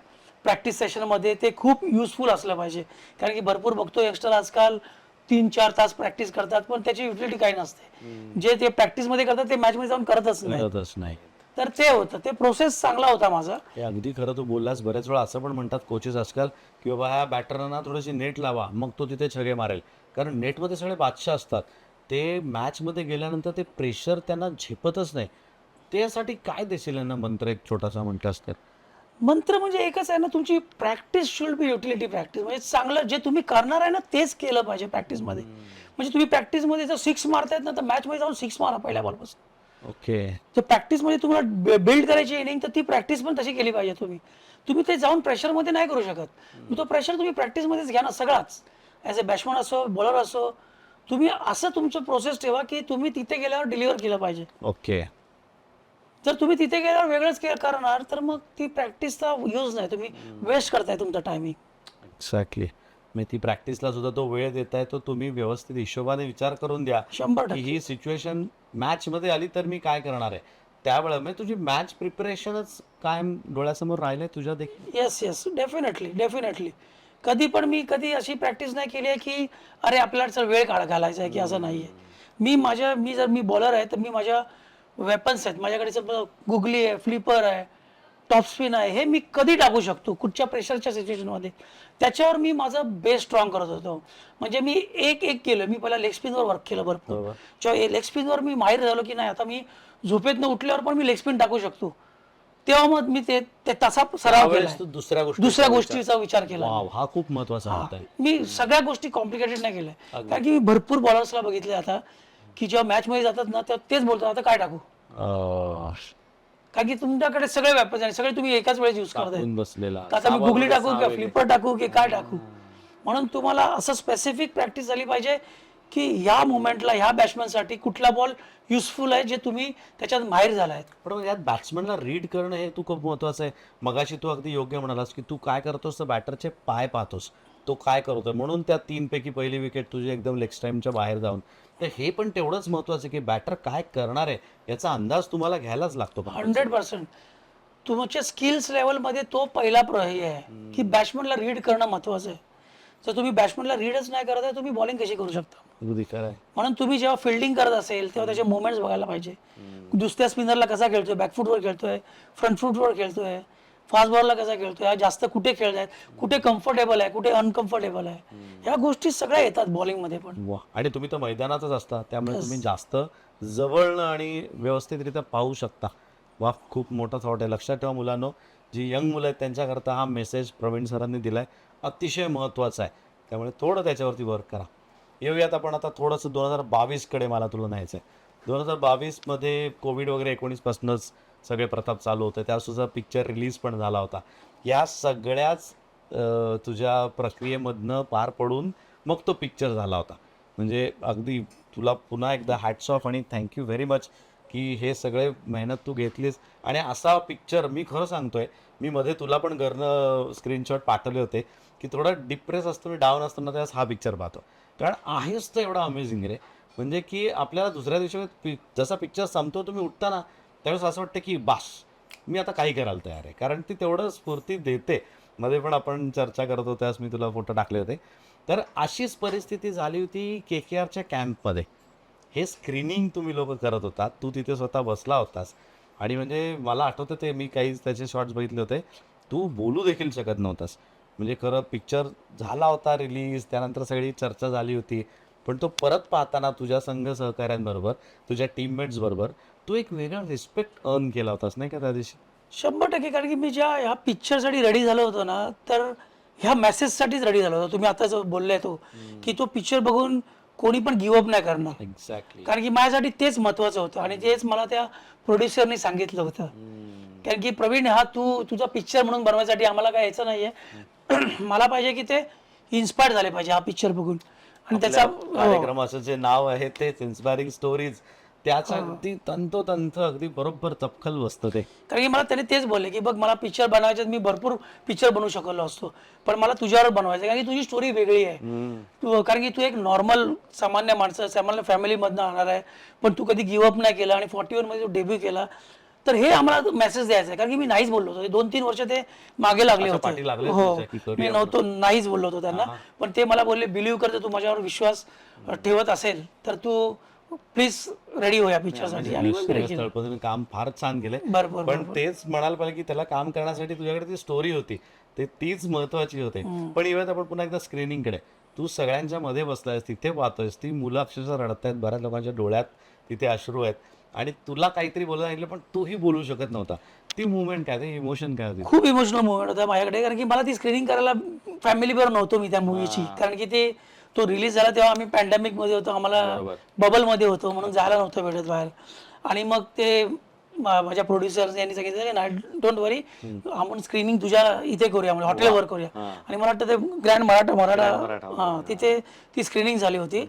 प्रॅक्टिस सेशनमध्ये ते खूप युजफुल असलं पाहिजे. कारण की भरपूर बघतो यंगस्टर आजकाल 3-4 तास प्रॅक्टिस करतात पण त्याची युटिलिटी काही नसते. जे ते प्रॅक्टिसमध्ये करतात ते मॅचमध्ये जाऊन करतच नाही. तर ते होतं, ते प्रोसेस चांगला होता माझा. हे अगदी खरं तू बोललास. बऱ्याच वेळा असं पण म्हणतात कोचेस आजकाल की बाबा ह्या बॅटरना थोडीशी नेट लावा मग तो तिथे छगे मारेल, कारण नेटमध्ये सगळे बादशाह असतात. ते मॅचमध्ये गेल्यानंतर ते प्रेशर त्यांना झेपतच नाही. त्यासाठी काय देशील यांना मंत्र, एक छोटासा म्हटलास तर? मंत्र म्हणजे एकच आहे ना, तुमची practice should be utility practice. म्हणजे चांगलं जे तुम्ही करणार आहे ना तेच केलं पाहिजे प्रॅक्टिसमध्ये. म्हणजे तुम्ही प्रॅक्टिसमध्ये जर 6 मारतायत ना, तर मॅचमध्ये जाऊन 6 मारा पहिल्या बॉलपासून. ओके. तर प्रॅक्टिसमध्ये तुम्हाला बिल्ड करायची इनिंग, तर ती प्रॅक्टिस पण तशी केली पाहिजे. तुम्ही ते जाऊन प्रेशरमध्ये नाही करू शकत. तो प्रेशर तुम्ही प्रॅक्टिसमध्येच घ्या ना सगळाच. ॲज अ बॅट्समन असो, बॉलर असो, तुम्ही असं तुमचं प्रोसेस ठेवा की तुम्ही तिथे गेल्यावर डिलिव्हर केलं पाहिजे. ओके. जर तुम्ही तिथे गेल्यावर वेगळंच करणार, तर मग ती प्रॅक्टिसचा यूज नाही. तुम्ही वेस्ट करताय तुमचा टायमिंग. एक्झॅक्टली. मग ती प्रॅक्टिसला सुद्धा तो वेळ देताय, तो तुम्ही व्यवस्थित हिशोबाने विचार करून द्या 100% की ही सिच्युएशन मॅचमध्ये आली तर मी काय करणार आहे. त्यावेळेला म्हणजे तुझी मॅच प्रिपरेशनच कायम डोळ्यासमोर राहिलंय तुझ्या देखील. Yes definitely. कधी अशी प्रॅक्टिस नाही केली आहे की अरे आपल्याला चल वेळ घालायचा आहे, की असं नाही आहे. मी बॉलर आहे, तर मी माझ्या वेपन्स आहेत माझ्याकडे. गुगली आहे, फ्लिपर आहे, टॉप स्पिन आहे, हे मी कधी टाकू शकतो कुठच्या प्रेशरच्या सिच्युएशनमध्ये. त्याच्यावर मी माझं बेस स्ट्रॉंग करत होतो. म्हणजे मी एक केलं. मी पहिला लेग स्पिनवर वर्क केलं भरपूर. जेव्हा लेग स्पिनवर मी माहीर झालो की नाही, आता मी झोपेतनं उठल्यावर पण मी लेग स्पिन टाकू शकतो, तेव्हा मग मी ते तसा सराव केला. तू दुसऱ्या गोष्टीचा विचार केला. वाव, हा खूप महत्वाचा मुद्दा आहे. मी सगळ्या गोष्टी कॉम्प्लिकेटेड नाही केल्या. कारण की मी भरपूर बॉलर्सला बघितले आता की जेव्हा मॅच मध्ये जातात ना, तेव्हा तेच बोलतात आता काय टाकू. कारण की तुमच्याकडे सगळे वेपन्स आहे, सगळे तुम्ही एकाच वेळेस यूज करताय. बसलेला आता मी गुगली टाकू किंवा फ्लिपर टाकू की काय टाकू. म्हणून तुम्हाला असं स्पेसिफिक प्रॅक्टिस झाली पाहिजे की ह्या मुवमेंटला, ह्या बॅट्समॅनसाठी कुठला बॉल युजफुल आहे, जे तुम्ही त्याच्यात माहीर झालाय. पण मग यात बॅट्समनला रीड करणं हे तू खूप महत्वाचं आहे. मगाशी तू अगदी योग्य म्हणालास की तू काय करतोस तर बॅटरचे पाय पाहतोस, तो काय करतोय, म्हणून त्या 3 पैकी पहिली विकेट तुझी एकदम लेग टाईमच्या बाहेर जाऊन. तर हे पण तेवढंच महत्वाचं आहे की बॅटर काय करणार आहे याचा अंदाज तुम्हाला घ्यायलाच लागतो. 100% तुमच्या स्किल्स लेवलमध्ये तो पहिला हे आहे की बॅट्समनला रीड करणं महत्वाचं आहे. जर तुम्ही बॅट्समनला रीडच नाही करत आहे, तुम्ही बॉलिंग कशी करू शकता. अगदी खरं आहे. म्हणून तुम्ही जेव्हा फिल्डिंग करत असेल तेव्हा त्याचे मुवमेंट्स बघायला पाहिजे. दुसऱ्या स्पिनरला कसा खेळतोय, बॅकफुटवर खेळतोय, फ्रंट फुटवर खेळतोय, फास्ट बॉलला कसा खेळतोय, जास्त कुठे खेळतायत, कुठे कम्फर्टेबल आहे, कुठे अनकम्फर्टेबल आहे, ह्या गोष्टी सगळ्या येतात बॉलिंगमध्ये पण. वा, आणि तुम्ही तर मैदानातच असता, त्यामुळे तुम्ही जास्त जवळनं आणि व्यवस्थितरित्या पाहू शकता. वा, खूप मोठा थॉट आहे. लक्षात ठेवा मुलांनो, जी यंग मुलं आहेत त्यांच्याकरता हा मेसेज प्रवीण सरांनी दिलाय, अतिशय महत्त्वाचा आहे. त्यामुळे थोडं त्याच्यावरती वर्क करा. येऊयात आपण आता थोडंसं 2022कडे. मला तुला न्यायचं आहे. 2022मध्ये कोविड वगैरे 19 पासूनच सगळे प्रताप चालू होते. त्यासुद्धा पिक्चर रिलीज पण झाला होता. या सगळ्याच तुझ्या प्रक्रियेमधनं पार पडून मग तो पिक्चर झाला होता. म्हणजे अगदी तुला पुन्हा एकदा हॅट्स ऑफ आणि थँक्यू व्हेरी मच की हे सगळे मेहनत तू घेतलीस. आणि असा पिक्चर मी खरं सांगतोय, मी मध्ये तुला पण घरनं स्क्रीनशॉट पाठवले होते की थोडं डिप्रेस असतो, मी डाऊन असतो ना, त्यावेळेस हा पिक्चर पाहतो. कारण आहेच तर एवढा अमेझिंग रे. म्हणजे की आपल्याला दुसऱ्या दिवशी जसा पिक्चर संपतो, तुम्ही उठता ना, त्यावेळेस असं वाटतं की बास, मी आता काही करायला तयार आहे. कारण ती तेवढं स्फूर्ती देते. मध्ये पण आपण चर्चा करत होतो, त्यावेळेस मी तुला फोटो टाकले होते. तर अशीच परिस्थिती झाली होती KKRच्या कॅम्पमध्ये. हे स्क्रीनिंग तुम्ही लोक करत होता, तू तिथे स्वतः बसला होतास. आणि म्हणजे मला आठवतं ते मी काही त्याचे शॉर्ट्स बघितले होते, तू बोलू देखील शकत नव्हतास. म्हणजे खरं पिक्चर झाला होता रिलीज, त्यानंतर सगळी चर्चा झाली होती, पण तो परत पाहताना तुझ्या संघ सहकाऱ्यांबरोबर, तुझ्या टीममेट्स बरोबर तू एक वेगळा रिस्पेक्ट अर्न केला होतास नाही का त्या दिवशी? 100%. कारण की मी ह्या पिक्चरसाठी रेडी झालो होतो ना, तर ह्या मेसेजसाठीच रेडी झालो होतो. तुम्ही आता जो बोललाय तो की तो पिक्चर बघून कोणी पण गिव्हअप नाही करणार. एक्झॅक्टली. कारण की माझ्यासाठी तेच महत्वाचं होतं आणि तेच मला त्या प्रोड्युसरने सांगितलं होतं. कारण की प्रवीण, हा तुझा पिक्चर म्हणून बनवायसाठी आम्हाला काय यायचं नाहीये. मला पाहिजे की ते इन्स्पायर झाले पाहिजे हा पिक्चर बघून. आणि त्याचा कार्यक्रमाचं जे नाव आहे तेच इन्स्पायरिंग स्टोरीज, त्याचा अगदी तंतोतंत अगदी बरोबर तपखल बसतं ते. कारण की मला त्याने तेच बोलले की बघ, मला पिक्चर बनवायच्यात, मी भरपूर पिक्चर बनवू शकलो असतो, पण मला तुझ्यावर बनवायचं कारण की तुझी स्टोरी वेगळी आहे. कारण की तू एक नॉर्मल सामान्य माणसं, सामान्य फॅमिलीमधनं आणणार आहे, पण तू कधी गिव्हअप नाही केला आणि 41 मध्ये तू डेब्यू केला. तर हे आम्हाला मेसेज द्यायचा आहे. कारण की मी नाहीच बोललो होतो 2-3 वर्ष, ते मागे लागले होते. हो, मी नव्हतो, नाहीच बोललो होतो त्यांना. पण ते मला बोलले, बिलीव्ह करते, तू माझ्यावर विश्वास ठेवत असेल तर तू प्लीज रेडी हो या पिक्चरसाठी. तुम्ही काम फार छान केलंय. पण तेच म्हणायला पाहिजे की त्याला काम करण्यासाठी तुझ्याकडे ती स्टोरी होती, ते तीच महत्वाची होते. पण इव्हन आपण पुन्हा एकदा स्क्रीनिंगकडे, तू सगळ्यांच्या मध्ये बसलायस, तिथे पाहतोयस, ती मुलं अक्षरशः रडतायत, बऱ्याच लोकांच्या डोळ्यात तिथे अश्रू आहेत. आणि तुला काहीतरी बोलायला सांगितलं पण तूही बोलू शकत नव्हता. ती मुवमेंट काय, ते इमोशन काय होती? खूप इमोशनल मुवमेंट होता माझ्याकडे, कारण की मला ती स्क्रीनिंग करायला फॅमिली बरोबर नव्हतो मी त्या मूवीची, कारण की तो रिलीज झाला तेव्हा आम्ही पॅन्डेमिक मध्ये होतो, आम्हाला बबल मध्ये होतो म्हणून जायला नव्हतं भेटत बाहेर. आणि मग ते माझ्या प्रोड्युसर यांनी सांगितलं नाही, डोंट वरी, आपण स्क्रीनिंग तुझ्या इथे करूया, म्हणजे हॉटेलवर करूया. आणि मला वाटतं ते ग्रँड मराठा तिथे ती स्क्रीनिंग झाली होती.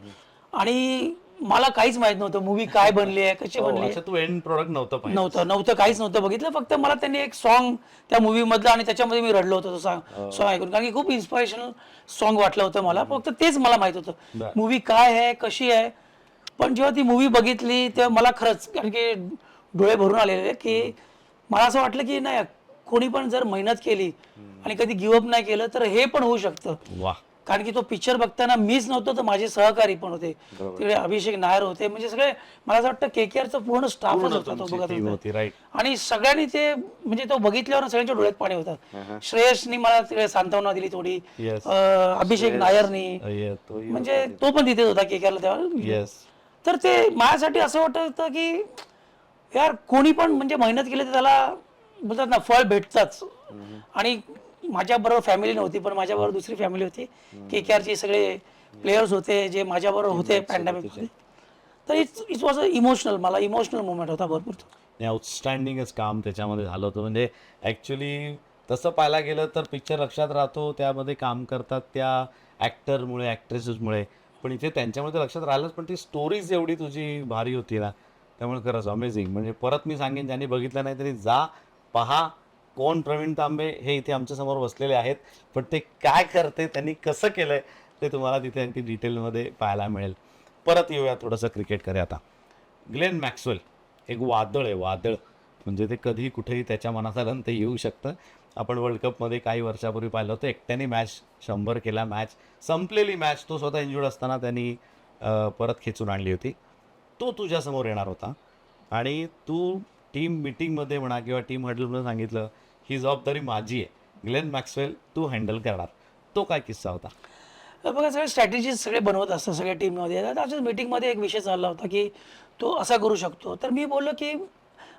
आणि मला काहीच माहित नव्हतं मूवी काय बनली आहे, कशी बनली आहे. तू एंड प्रोडक्ट नव्हतं काहीच नव्हतं बघितलं. फक्त मला त्यांनी एक सॉन्ग त्या मूवी मधलं आणि त्याच्यामध्ये मी रडलो होतो तो सॉन्ग ऐकून, कारण की खूप इन्स्पिरेशनल सॉन्ग वाटलं होतं मला. फक्त तेच मला माहित होतं मूवी काय आहे, कशी आहे. पण जेव्हा ती मूवी बघितली तेव्हा मला खरंच, कारण की डोळे भरून आलेले, की मला असं वाटलं की नाही, कोणी पण जर मेहनत केली आणि कधी गिव्हअप नाही केलं तर हे पण होऊ शकतं. वा. कारण की तो पिक्चर बघताना मीच नव्हतो तर माझे सहकारी पण होते, तिकडे अभिषेक नायर होते, म्हणजे सगळे मला असं वाटतं केकेआरचा पूर्ण स्टाफच होता तो बघत होता. आणि सगळ्यांनी ते म्हणजे तो बघितल्यावर सगळ्यांच्या डोळ्यात पाणी होतं. श्रेयसनी मला तिकडे सांत्वना दिली थोडी, अभिषेक नायरनी, म्हणजे तो पण तिथे होता केकेआरला तेव्हा. तर ते माझ्यासाठी असं वाटत होतं की यार कोणी पण म्हणजे मेहनत केली तर त्याला बोलतात ना फळ भेटतच. आणि माझ्याबरोबर फॅमिली नव्हती, पण माझ्याबरोबर दुसरी फॅमिली होती, केकेआरचे सगळे प्लेयर्स होते जे माझ्याबरोबर होते पॅन्डेमिकमध्ये. तर इट वॉज अ इमोशनल, मला इमोशनल मुवमेंट होता भरपूर. आउटस्टँडिंगच काम त्याच्यामध्ये झालं होतं. म्हणजे ॲक्च्युली तसं पाहायला गेलं तर पिक्चर लक्षात राहतो त्यामध्ये काम करतात त्या ॲक्टरमुळे, ॲक्ट्रेसेसमुळे, पण इथे त्यांच्यामुळे तर लक्षात राहिलंच, पण ती स्टोरीज एवढी तुझी भारी होती ना, त्यामुळे खरंच अमेझिंग. म्हणजे परत मी सांगेन, ज्यांनी बघितलं नाही तरी जा पहा. कोण प्रवीण तांबे हे इथे आमच्यासमोर बसलेले आहेत, पण ते काय करते, त्यांनी कसं केलंय ते तुम्हाला तिथे आणखी डिटेलमध्ये पाहायला मिळेल. परत येऊया थोडंसं क्रिकेटकडे आता. ग्लेन मॅक्सवेल एक वादळ आहे, वादळ. म्हणजे ते कधी कुठेही त्याच्या मनात आलं ते येऊ शकतं. आपण वर्ल्ड कपमध्ये काही वर्षापूर्वी पाहिलं होतं, एकट्याने मॅच 100 केला, मॅच संपलेली मॅच तो स्वतः इंजुर्ड असताना त्यांनी परत खेचून आणली होती. तो तुझ्यासमोर येणार होता आणि तू टीम मिटिंगमध्ये म्हणा किंवा टीम हडलमध्ये सांगितलं ही जबाबदारी माझी आहे, ग्लेन मॅक्सवेल तू हँडल करणार. तो काय किस्सा होता? बघा, सगळे स्ट्रॅटेजीज सगळे बनवत असतात सगळ्या टीममध्ये. अशाच मीटिंगमध्ये एक विषय चालला होता की तो असा करू शकतो. तर मी बोललो की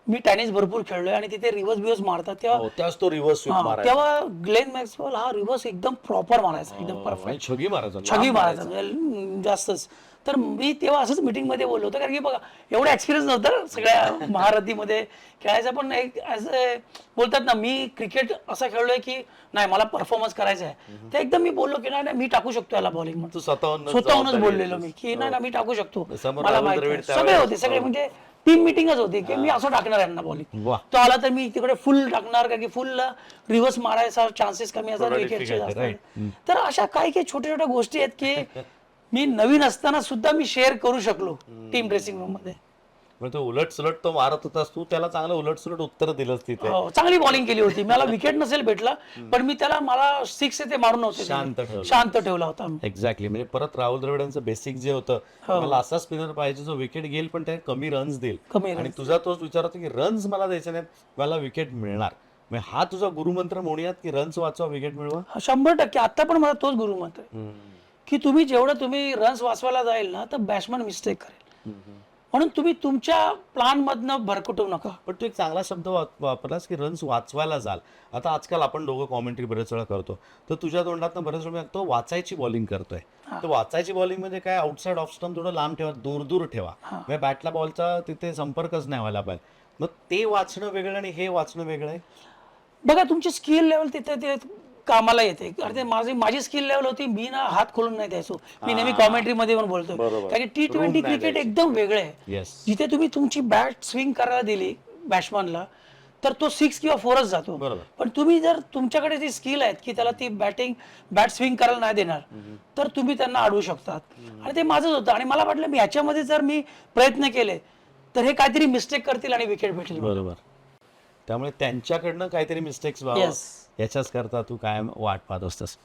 मी टेनिस भरपूर खेळलोय आणि तिथे रिव्हर्स बिव्हर्स मारतात त्याच तो रिव्हर्स तेव्हा ग्लेन मॅक्सवेल हा रिव्हर्स एकदम प्रॉपर मारायचा, एकदम परफेक्ट छगी मारायचा म्हणजे जास्तच. तर मी तेव्हा असंच मीटिंगमध्ये बोललो होतो, कारण की बघा एवढा एक्सपिरियन्स नव्हता सगळ्या महारथीमध्ये खेळायचा, पण एक बोलतात ना, मी क्रिकेट असं खेळलोय की नाही मला परफॉर्मन्स करायचा आहे. तर एकदम मी बोललो की नाही मी टाकू शकतो याला बॉलिंग. तू स्वतःहूनच बोललेलो मी की नाही मी टाकू शकतो, मला माहिती. सगळे होते, सगळे म्हणजे टीम मिटिंगच होती की मी असं टाकणार यांना बॉलिंग. तो आला तर मी तिकडे फुल टाकणार, कारण की फुल रिव्हर्स मारायचा चान्सेस कमी असतात विकेटचे. तर अशा काही काही छोट्या छोट्या गोष्टी आहेत की मी नवीन असताना सुद्धा मी शेअर करू शकलो टीम ड्रेसिंग रूम मध्ये. म्हणजे तो उलट सुलट तो मारत होतास, तू त्याला चांगलं उलट सुलट उत्तर दिलंस तिथे. चांगली बॉलिंग केली होती, मला विकेट नसेल भेटला पण मी त्याला, मला 6 ते मारून नव्हते, शांत ठेवला होता. एक्झॅक्टली. म्हणजे परत राहुल द्रविडांचं बेसिक जे होतं, मला असा स्पिनर पाहिजे जो विकेट घेईल पण त्याने कमी रन्स देईल. आणि तुझा तोच विचार होता की रन्स मला द्यायचे नाहीत, मला विकेट मिळणार. म्हणजे हा तुझा गुरुमंत्र म्हणूयात की रन्स वाचवा, विकेट मिळवा. 100%. आता पण मला तोच गुरुमंत्र आहे की तुम्ही जेवढं तुम्ही रन्स वाचवायला जाईल ना तर बॅट्समॅन मिस्टेक करेल, म्हणून तुम्ही तुमच्या प्लॅन मधनं भरकटू नका. पण तू एक चांगला शब्द वापरलास की रन्स वाचवायला जाल. आता आजकाल आपण दोघं कॉमेंट्री बरेच वेळा करतो, तर तुझ्या तोंडातनं बरेच वेळा तो वाचायची बॉलिंग करतोय. तर वाचायची बॉलिंग म्हणजे काय, आउटसाइड ऑफ स्टंप थोडं लांब ठेवा, दूर दूर ठेवा, म्हणजे बॅटला बॉलचा तिथे संपर्कच नाही व्हायला पाहिजे. मग ते वाचणं वेगळं आणि हे वाचणं वेगळं आहे. बघा तुमची स्किल लेवल तिथे ते कामाला येते. अरे माझी स्किल लेवल होती, मी ना हात खोलून नाही द्यायचो. मी नेहमी कॉमेंट्री मध्ये पण बोलतो, कारण T20 क्रिकेट एकदम वेगळं आहे. जिथे तुम्ही तुमची बॅट स्विंग करायला दिली बॅट्समॅनला तर तो 6 किंवा 4च जातो. पण तुम्ही जर तुमच्याकडे जी स्किल आहेत की त्याला ती बॅट स्विंग करायला नाही देणार तर तुम्ही त्यांना अडवू शकतात. आणि ते माझंच होतं. आणि मला वाटलं मी ह्याच्यामध्ये जर मी प्रयत्न केले तर हे काहीतरी मिस्टेक करतील आणि विकेट भेटेल. बरोबर. त्यामुळे त्यांच्याकडनं काहीतरी मिस्टेक्स व्हावं याच्याच करता तू कायम वाट पाहत असतस.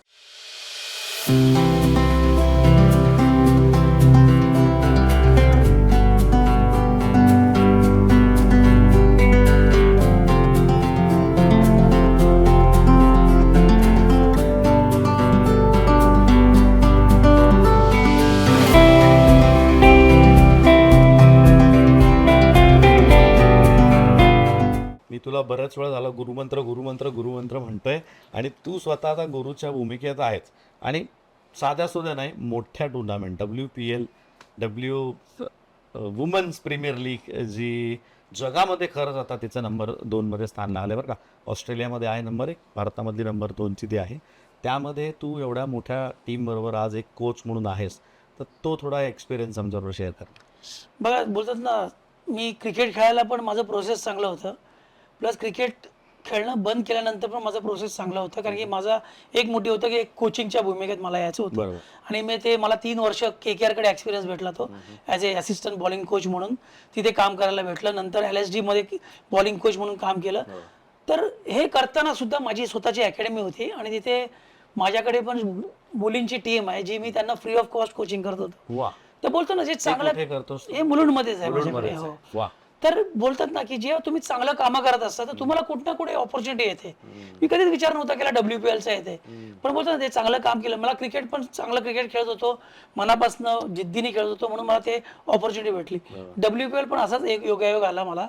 तुला बऱ्याच वेळा झाला गुरुमंत्र गुरुमंत्र गुरुमंत्र म्हणतोय आणि तू स्वतः आता गुरुच्या भूमिकेत आहेच. आणि साध्या सुद्धा नाही, मोठ्या tournament WPL women's premier league जी जगामध्ये खरंच आता तिचं नंबर 2 मध्ये स्थान लागलं बरं का. ऑस्ट्रेलियामध्ये आहे नंबर 1, भारतामधली नंबर 2 ती आहे. त्यामध्ये तू एवढ्या मोठ्या टीम बरोबर आज एक कोच म्हणून आहेस, तर तो थोडा एक्सपिरियन्स आमच्याबरोबर शेअर कर. बघा बोलतात ना, मी क्रिकेट खेळायला पण माझं प्रोसेस चांगलं होतं, प्लस क्रिकेट खेळणं बंद केल्यानंतर पण माझा प्रोसेस चांगला होता. कारण की माझा एक मोठी होतं की एक कोचिंगच्या भूमिकेत मला यायचं होतं. बरोबर. आणि मला 3 वर्ष KKRकडे एक्सपिरियन्स भेटला, तो ॲज ए असिस्टंट बॉलिंग कोच म्हणून तिथे काम करायला भेटलं. नंतर LSD मध्ये बॉलिंग कोच म्हणून काम केलं. तर हे करताना सुद्धा माझी स्वतःची अकॅडमी होती आणि तिथे माझ्याकडे पण मुलींची टीम आहे जी मी त्यांना फ्री ऑफ कॉस्ट कोचिंग करत होतो. वा, तर बोलतो ना जे चांगलं कुठे करतोस? हे मुलुंडमध्येच आहे मुलुंडमध्येच माझ्याकडे. आहे. हो. वा. तर बोलतात ना की जेव्हा तुम्ही चांगलं कामं करत असता तर तुम्हाला कुठे ना कुठे ऑपॉर्च्युनिटी येते. मी कधीच विचार नव्हता केला WPLचा येते, पण बोलतात ना ते चांगलं काम केलं. मला क्रिकेट पण चांगलं क्रिकेट खेळत होतो, मनापासून जिद्दीने खेळत होतो, म्हणून मला ते ऑपॉर्च्युनिटी भेटली. WPL पण असाच एक योगायोग आला मला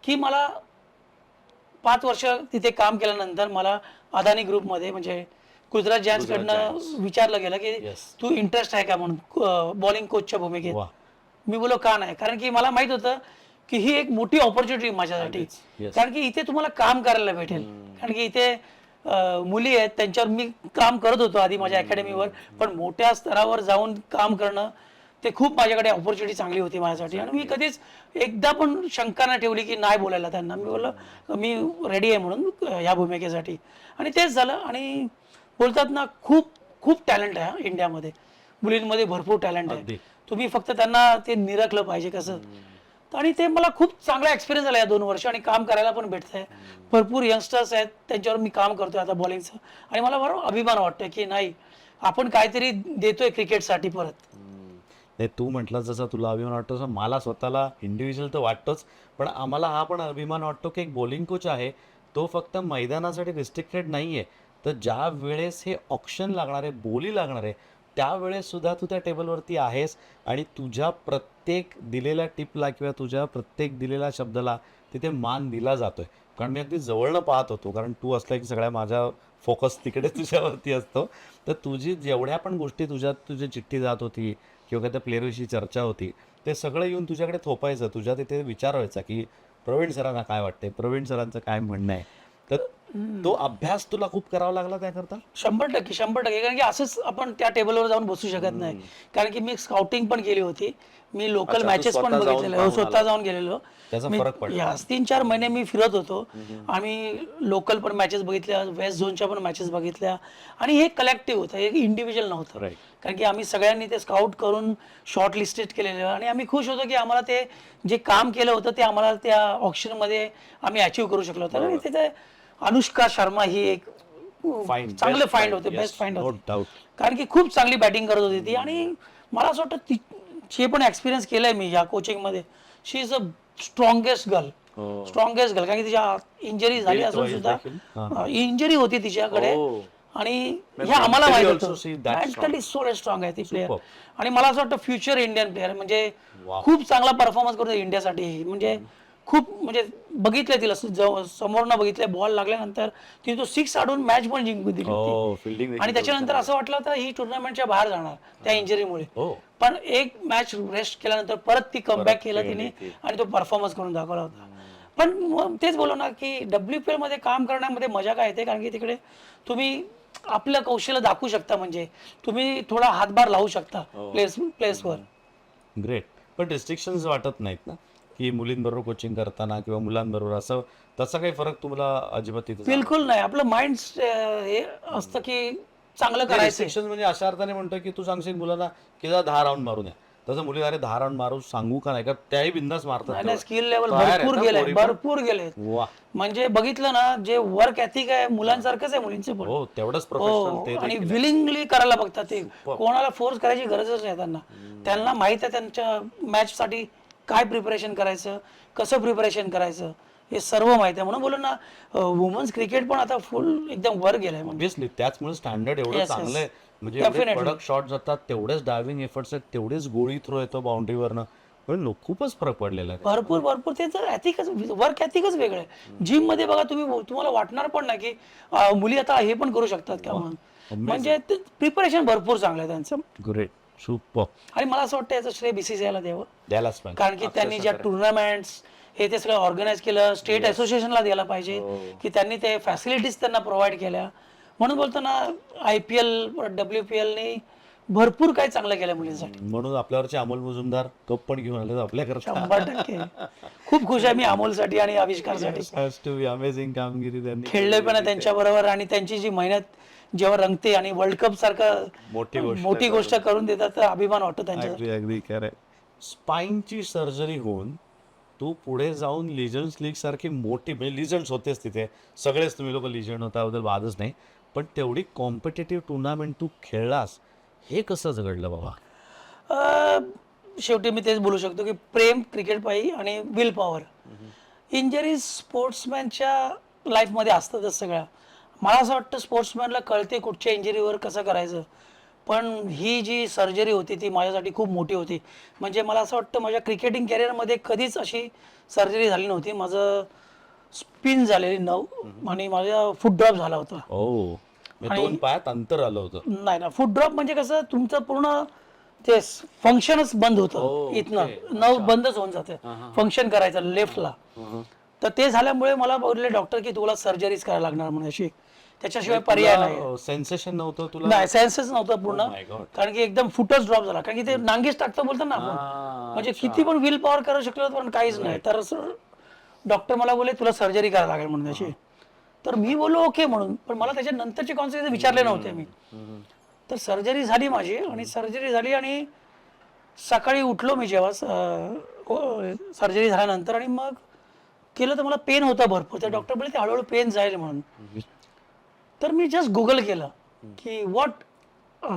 की मला 5 वर्ष तिथे काम केल्यानंतर मला अदानी ग्रुपमध्ये म्हणजे गुजरात जायंट्सकडनं विचारलं गेलं की तू इंटरेस्ट आहे का म्हणून बॉलिंग कोचच्या भूमिकेत. वा. मी बोललो का नाही, कारण की मला माहित होतं की ही एक मोठी ऑपॉर्च्युनिटी माझ्यासाठी. कारण की इथे तुम्हाला काम करायला भेटेल. कारण की इथे मुली आहेत, त्यांच्यावर मी काम करत होतो आधी माझ्या अकॅडमीवर, पण मोठ्या स्तरावर जाऊन काम करणं ते खूप माझ्याकडे ऑपॉर्च्युनिटी चांगली होती माझ्यासाठी. आणि मी कधीच एकदा पण शंका नाही ठेवली की नाही बोलायला त्यांना. मी बोललो मी रेडी आहे म्हणून ह्या भूमिकेसाठी. आणि तेच झालं. आणि बोलतात ना खूप खूप टॅलेंट आहे इंडियामध्ये, मुलींमध्ये भरपूर टॅलेंट आहे. तुम्ही फक्त त्यांना ते निरखलं पाहिजे कसं. आणि ते मला खूप चांगला एक्सपिरियन्स आला या 2 वर्ष. आणि काम करायला पण भेटतंय. भरपूर यंगस्टर्स आहेत त्यांच्यावर मी काम करतोय आता बॉलिंगचं. आणि मला बरोबर अभिमान वाटतोय की नाही आपण काहीतरी देतोय क्रिकेटसाठी परत. नाही, तू म्हटलं जसं तुला अभिमान वाटतो तसं मला स्वतःला इंडिव्हिज्युअल तर वाटतोच, पण आम्हाला हा पण अभिमान वाटतो की एक बॉलिंग कोच आहे तो फक्त मैदानासाठी रिस्ट्रिक्टेड नाही आहे, तर ज्या वेळेस हे ऑप्शन लागणार आहे, बोली लागणार आहे, त्यावेळेस सुद्धा तू त्या टेबलवरती आहेस आणि तुझ्या प्रत्येक दिलेल्या टिपला किंवा तुझ्या प्रत्येक दिलेल्या शब्दाला तिथे मान दिला जातोय. कारण मी अगदी जवळनं पाहत होतो, कारण तू असला की सगळ्या माझा फोकस तिकडे तुझ्यावरती असतो. तर तुझी जेवढ्या पण गोष्टी तुझी चिठ्ठी जात होती किंवा त्या प्लेअरविषयी चर्चा होती, ते सगळं येऊन तुझ्याकडे थोपायचं, तुझ्या तिथे विचार व्हायचा की प्रवीण सरांना काय वाटतंय, प्रवीण सरांचं काय म्हणणं आहे. तर तो अभ्यास तुला खूप करावा लागला त्याकरता? 100% कारण की असंच आपण त्या टेबलवर जाऊन बसू शकत नाही. कारण की मी स्काउटिंग पण केली होती, मी लोकल अच्छा, तू मॅचेस पण स्वतः जाऊन बघितलेले, पाहून स्वतः आला. जाऊन गेलेलो. त्याचा फरक पडला. 3-4 महिने मी फिरत होतो. आम्ही लोकल पण मॅचेस बघितल्या, वेस्ट झोनच्या पण मॅचेस बघितल्या. आणि हे कलेक्टिव्ह होतं, हे इंडिव्हिज्युअल नव्हतं. Right. कारण की आम्ही सगळ्यांनी ते स्काउट करून शॉर्ट लिस्टेड केलेलं. आणि आम्ही खुश होतो की आम्हाला ते जे काम केलं होतं ते आम्हाला त्या ऑप्शनमध्ये आम्ही अचीव्ह करू शकलो होतो. आणि तिथे अनुष्का शर्मा ही एक चांगलं फाइंड होते, बेस्ट फाइंड होते. कारण की खूप चांगली बॅटिंग करत होती ती. आणि मला असं वाटतं जे पण एक्सपिरियन्स केलाय मी या कोचिंगमध्ये, शी इज अ स्ट्रॉंगेस्ट गर्ल. कारण की तिच्या इंजरी झाली असून सुद्धा इंजरी होती तिच्याकडे. आणि हे आम्हाला माहित होतं मेंटली सो स्ट्रॉंग आहे ती प्लेअर. आणि मला असं वाटतं फ्युचर इंडियन प्लेअर, म्हणजे खूप चांगला परफॉर्मन्स करतो इंडियासाठी. म्हणजे खूप म्हणजे बघितलंय तिला समोरनं बघितलंय, बॉल लागल्यानंतर तिने तो 6 आडून मॅच पण जिंकून दिली होती. आणि त्याच्यानंतर असं वाटलं होतं ही टुर्नामेंटच्या बाहेर जाणार त्या इंजरीमुळे. पण एक मॅच रेस्ट केल्यानंतर परत ती कमबॅक केलं तिने आणि तो परफॉर्मन्स करून दाखवला होता. पण तेच बोललो ना की WPL मध्ये काम करण्यामध्ये मजा काय येते, कारण की तिकडे तुम्ही आपलं कौशल्य दाखवू शकता. म्हणजे तुम्ही थोडा हातभार लावू शकता प्लेसवर. ग्रेट. पण रिस्ट्रिक्शन्स वाटत नाहीत ना की मुलींबरोबर कोचिंग करताना किंवा मुलांबरोबर असं तसा काही फरक तुम्हाला अजिबात तिथे? बिलकुल नाही. आपलं माइंड हे असतं की चांगलं करायचं. रिस्ट्रिक्शन म्हणजे अशा अर्थाने म्हणतोय की तू सांगशील मुलांना की 10 राऊंड मारून या, तसं मुली अरे 10 राऊंड मारू सांगू का नाही, का त्याही बिंदास मारतात. स्किल लेवल भरपूर गेले. म्हणजे बघितलं ना, जे वर्क एथिक आहे मुलांसारखंच आहे मुलींचे पण. हो, तेवढंच प्रोफेशनल. आणि विलिंगली करायला बघतात ते, कोणाला फोर्स करायची गरजच नाही त्यांना. त्यांना माहित आहे त्यांच्या मॅच साठी काय प्रिपरेशन करायचं, कसं प्रिपरेशन करायचं, हे सर्व माहिती आहे. म्हणून बोलू ना वुमन्स क्रिकेट पण आता फुल एकदम वर गेलाय. ऑब्व्हियसली त्याचमुळे स्टँडर्ड एवढं चांगलं आहे. म्हणजे कडक शॉट जातात, तेवढेच डायव्हिंग एफर्ट्स आहेत, तेवढेच गोळी थ्रो येतो बाउंड्रीवरनं. पण खूपच फरक पडलेला आहे. भरपूर भरपूर त्याचं ॲथिकच वर्क ॲथिकच वेगळं आहे. जिम मध्ये बघा तुम्हाला वाटणार पण नाही की मुली आता हे पण करू शकतात का म्हणून. म्हणजे प्रिपरेशन भरपूर चांगलं आहे त्यांचं. Great, super. आणि मला असं वाटतं याचं श्रेय BCCI ला द्यावं, द्यायलाच पाहिजे. कारण की त्यांनी ज्या टुर्नामेंट्स हे ते सगळं ऑर्गनाईज केलं, स्टेट असोसिएशनला द्यायला पाहिजे की त्यांनी ते फॅसिलिटीज त्यांना प्रोव्हाइड केल्या. म्हणून बोलतो ना IPL WPL ने भरपूर काही चांगलं केलं मुलींसाठी. म्हणून आपल्यावरचे अमोल मुजुमदार कप पण घेऊन आले आपल्याकडे. 100% खूप खुश आहे मी अमोलसाठी आणि आविष्कारसाठी. अमेझिंग कामगिरी त्यांनी खेळलोय पण त्यांच्या बरोबर आणि त्यांची जी मेहनत जेव्हा रंगते आणि वर्ल्ड कप सारखं मोठी गोष्ट करून देतात तर अभिमान वाटतो त्यांच्या. अगदी खरं. स्पाईनची सर्जरी होऊन तू पुढे जाऊन लिजन्स लीग सारखी मोठी, म्हणजे लिजंड्स होतेच तिथे, सगळेच तुम्ही लोक लिजंड होता, त्याबद्दल वादच नाही, पण तेवढी कॉम्पिटेटिव्ह टुर्नामेंट तू खेळलास, हे कसं घडलं बाबा? शेवटी मी तेच बोलू शकतो की प्रेम क्रिकेट पायी आणि विल पॉवर. इंजरीज स्पोर्ट्समॅनच्या लाईफमध्ये असतातच सगळ्या. मला असं वाटतं स्पोर्ट्समॅनला कळते कुठच्या इंजरीवर कसं करायचं, पण ही जी सर्जरी होती ती माझ्यासाठी खूप मोठी होती. म्हणजे मला असं वाटतं माझ्या क्रिकेटिंग कॅरियरमध्ये कधीच अशी सर्जरी झाली नव्हती. माझं स्पिन झालेली 9 आणि माझा फुट ड्रॉप झाला होता. ओ, 2 पायात अंतर आलं होतं. नाही ना, फुट ड्रॉप म्हणजे कसं तुमचं पूर्ण ते फंक्शनच बंद होतं. इथनं 9 बंदच होऊन जातं फंक्शन करायचं लेफ्टला. तर ते झाल्यामुळे मला बोलले डॉक्टर की तुला सर्जरीच करायला लागणार म्हणून, अशी त्याच्याशिवाय पर्याय नाही. सेन्सेशन नव्हतं तुला? नाही, सेन्सच नव्हतं पूर्ण, my God. कारण की एकदम फुटच ड्रॉप झाला. कारण की ते नांगीच टाकतं बोलतो ना आपण, म्हणजे किती पण विल पॉवर करू शकलो पण काहीच नाही. तर डॉक्टर मला बोलले तुला सर्जरी करायला लागेल म्हणून त्याची. तर मी बोललो ओके म्हणून, पण मला त्याच्या नंतरचे कॉन्सिक्वेन्स विचारले नव्हते मी. तर सर्जरी झाली माझी, आणि सर्जरी झाली आणि सकाळी उठलो मी जेव्हा सर्जरी झाल्यानंतर, आणि मग केलं तर मला पेन होता भरपूर. तर डॉक्टर बोलले ते हळूहळू पेन जाईल म्हणून. तर मी जस्ट गुगल केलं की व्हॉट